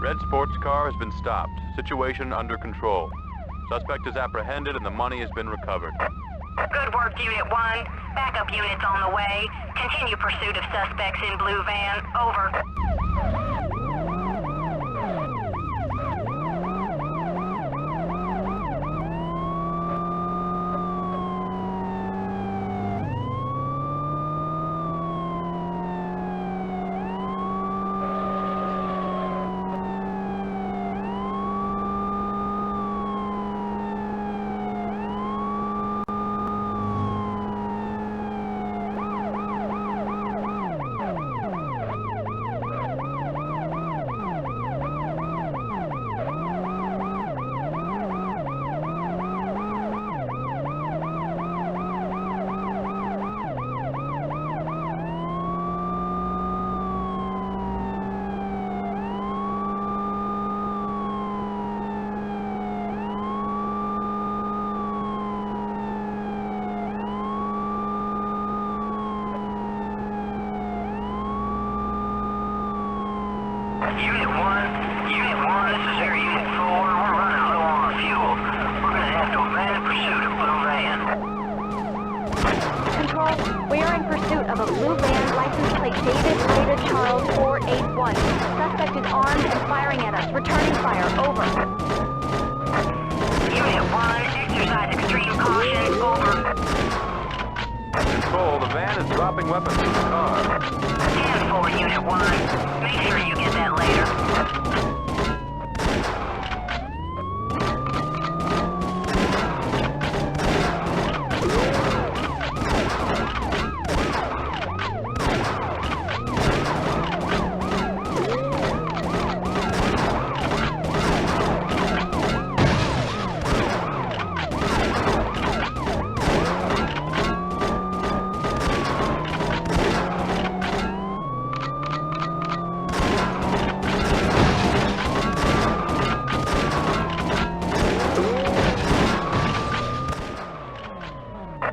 Red sports car has been stopped. Situation under control. Suspect is apprehended and the money has been recovered. Good work, Unit 1. Backup units on the way. Continue pursuit of suspects in blue van. Over. Unit 1, this is Air Unit 4. We're running low on fuel. We're going to have to abandon pursuit of blue van. Control, we are in pursuit of a blue van, license plate David Rita Charles 481. Suspect is armed and firing at us. Returning fire. Over. Unit 1, exercise extreme caution. Over. Control, the van is dropping weapons from the car. 10-4, Unit 1. Make sure you get that later.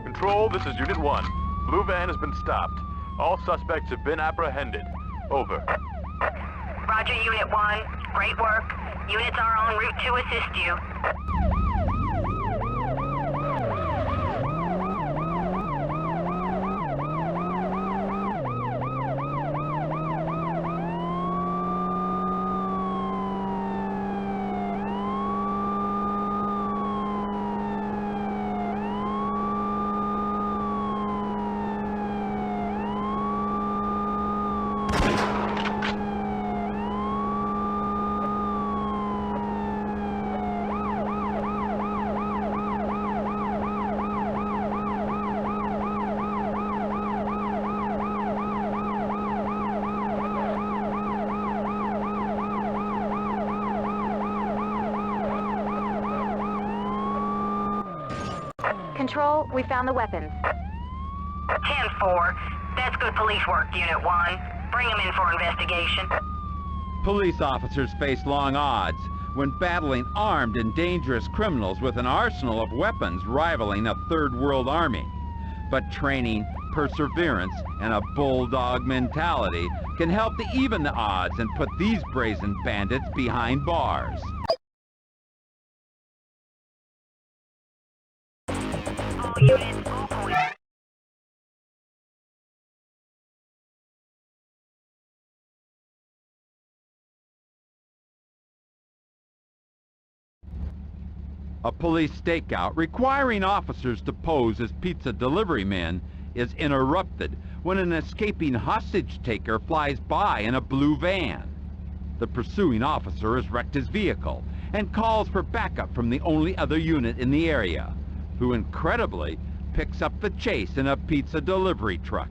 Control, this is Unit 1. Blue van has been stopped. All suspects have been apprehended. Over. Roger, Unit 1. Great work. Units are en route to assist you. Control, we found the weapons. 10-4. That's good police work, Unit 1. Bring them in for investigation. Police officers face long odds when battling armed and dangerous criminals with an arsenal of weapons rivaling a third world army. But training, perseverance, and a bulldog mentality can help to even the odds and put these brazen bandits behind bars. All units, all points. A police stakeout requiring officers to pose as pizza delivery men is interrupted when an escaping hostage-taker flies by in a blue van. The pursuing officer has wrecked his vehicle and calls for backup from the only other unit in the area, who incredibly picks up the chase in a pizza delivery truck.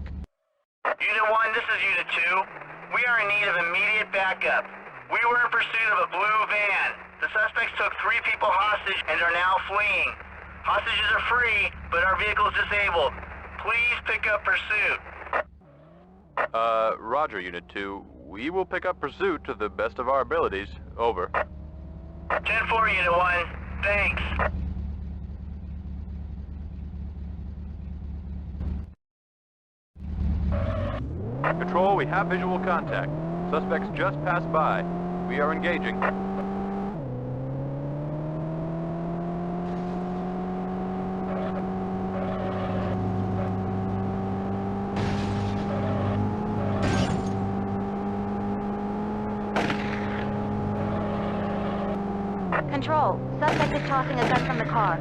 Unit 1, this is Unit 2. We are in need of immediate backup. We were in pursuit of a blue van. The suspects took 3 people hostage and are now fleeing. Hostages are free, but our vehicle is disabled. Please pick up pursuit. Roger, Unit 2. We will pick up pursuit to the best of our abilities. Over. 10-4, Unit 1. Thanks. Control, we have visual contact. Suspects just passed by. We are engaging. Control, suspect is tossing a gun from the car.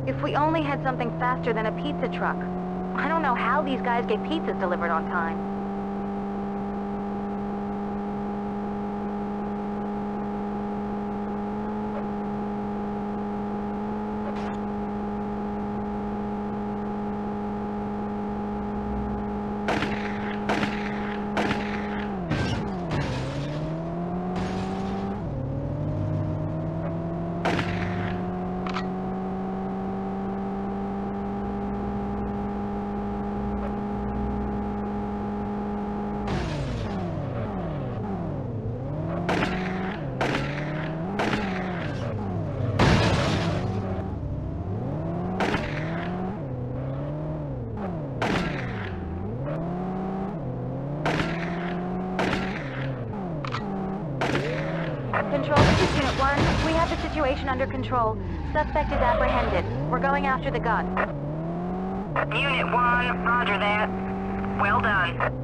If we only had something faster than a pizza truck. I don't know how these guys get pizzas delivered on time. Control, this is Unit 1. We have the situation under control. Suspect is apprehended. We're going after the gun. Unit 1, roger that. Well done.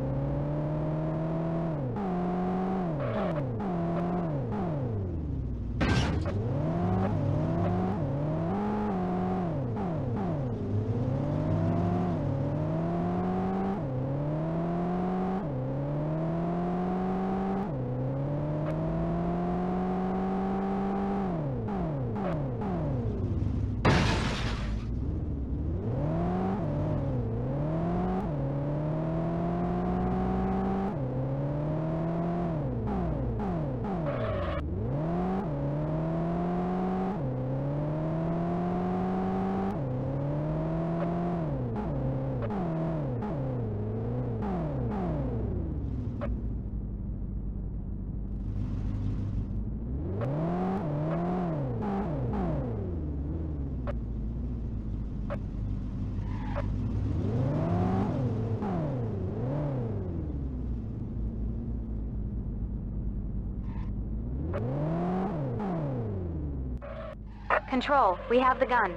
Control, we have the gun.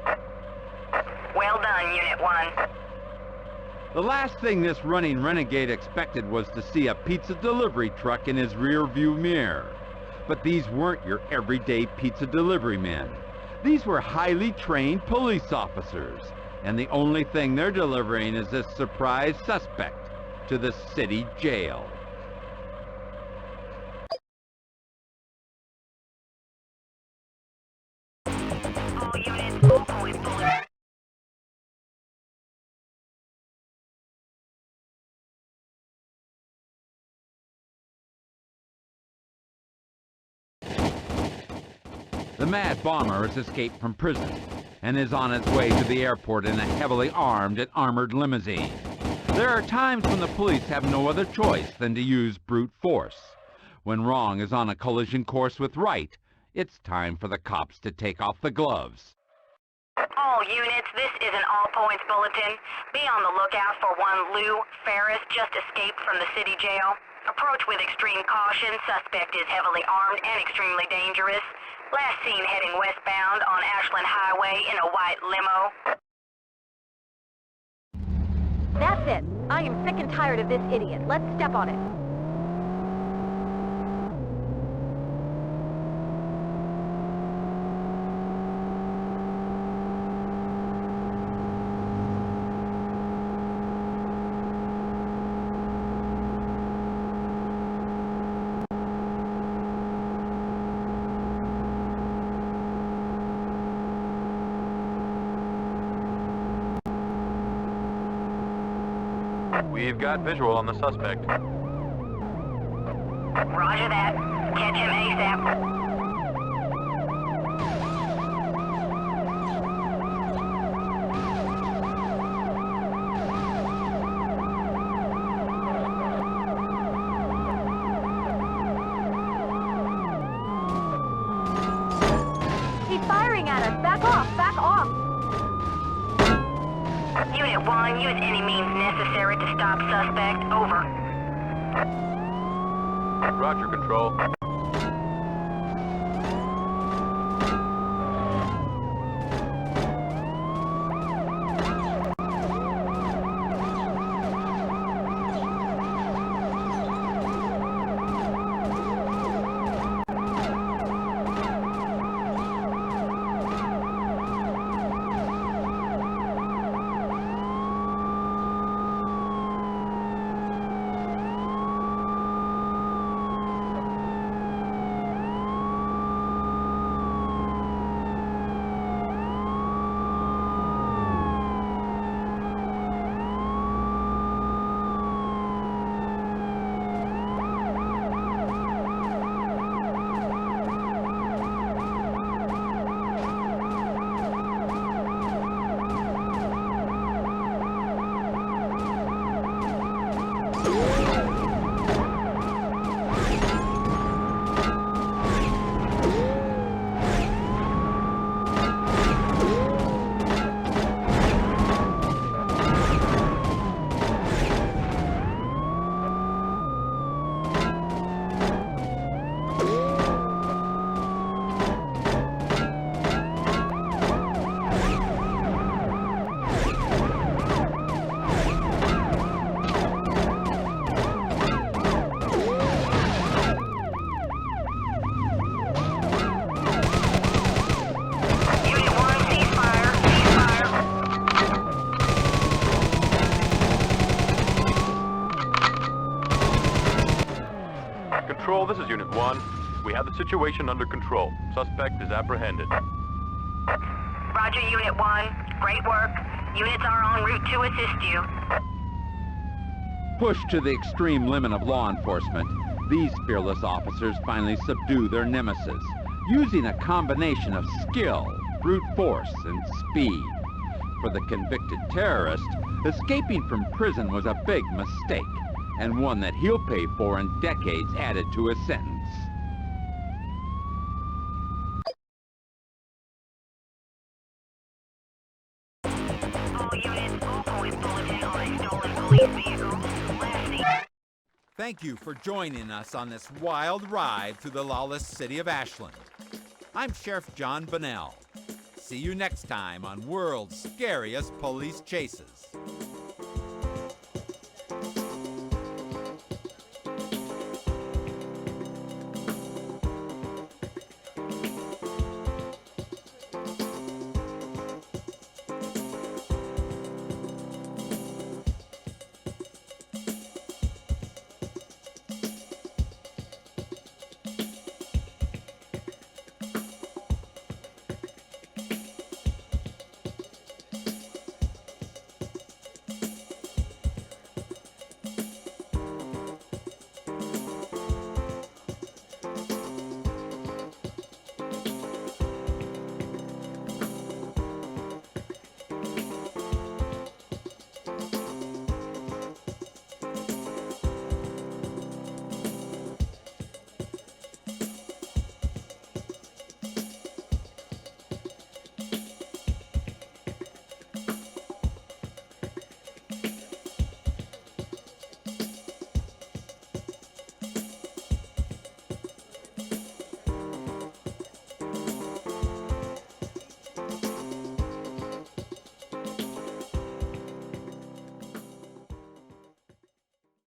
Well done, Unit 1. The last thing this running renegade expected was to see a pizza delivery truck in his rear view mirror. But these weren't your everyday pizza delivery men. These were highly trained police officers, and the only thing they're delivering is this surprise suspect to the city jail. All units, all points, bullet. The Mad Bomber has escaped from prison and is on his way to the airport in a heavily armed and armored limousine. There are times when the police have no other choice than to use brute force. When wrong is on a collision course with right, it's time for the cops to take off the gloves. All units, this is an all-points bulletin. Be on the lookout for one Lou Ferris, just escaped from the city jail. Approach with extreme caution. Suspect is heavily armed and extremely dangerous. Last seen heading westbound on Ashland Highway in a white limo. That's it. I am sick and tired of this idiot. Let's step on it. We've got visual on the suspect. Roger that. Catch him ASAP. He's firing at us. Back off! Back off! Unit 1, use any means necessary to stop suspect. Over. Roger, Control. Control, this is Unit 1. We have the situation under control. Suspect is apprehended. Roger, Unit 1. Great work. Units are en route to assist you. Pushed to the extreme limit of law enforcement, these fearless officers finally subdue their nemesis, using a combination of skill, brute force, and speed. For the convicted terrorist, escaping from prison was a big mistake, and one that he'll pay for in decades added to his sentence. All units, all police bulletin on a stolen police vehicle. Last seen. Thank you for joining us on this wild ride through the lawless city of Ashland. I'm Sheriff John Bunnell. See you next time on World's Scariest Police Chases.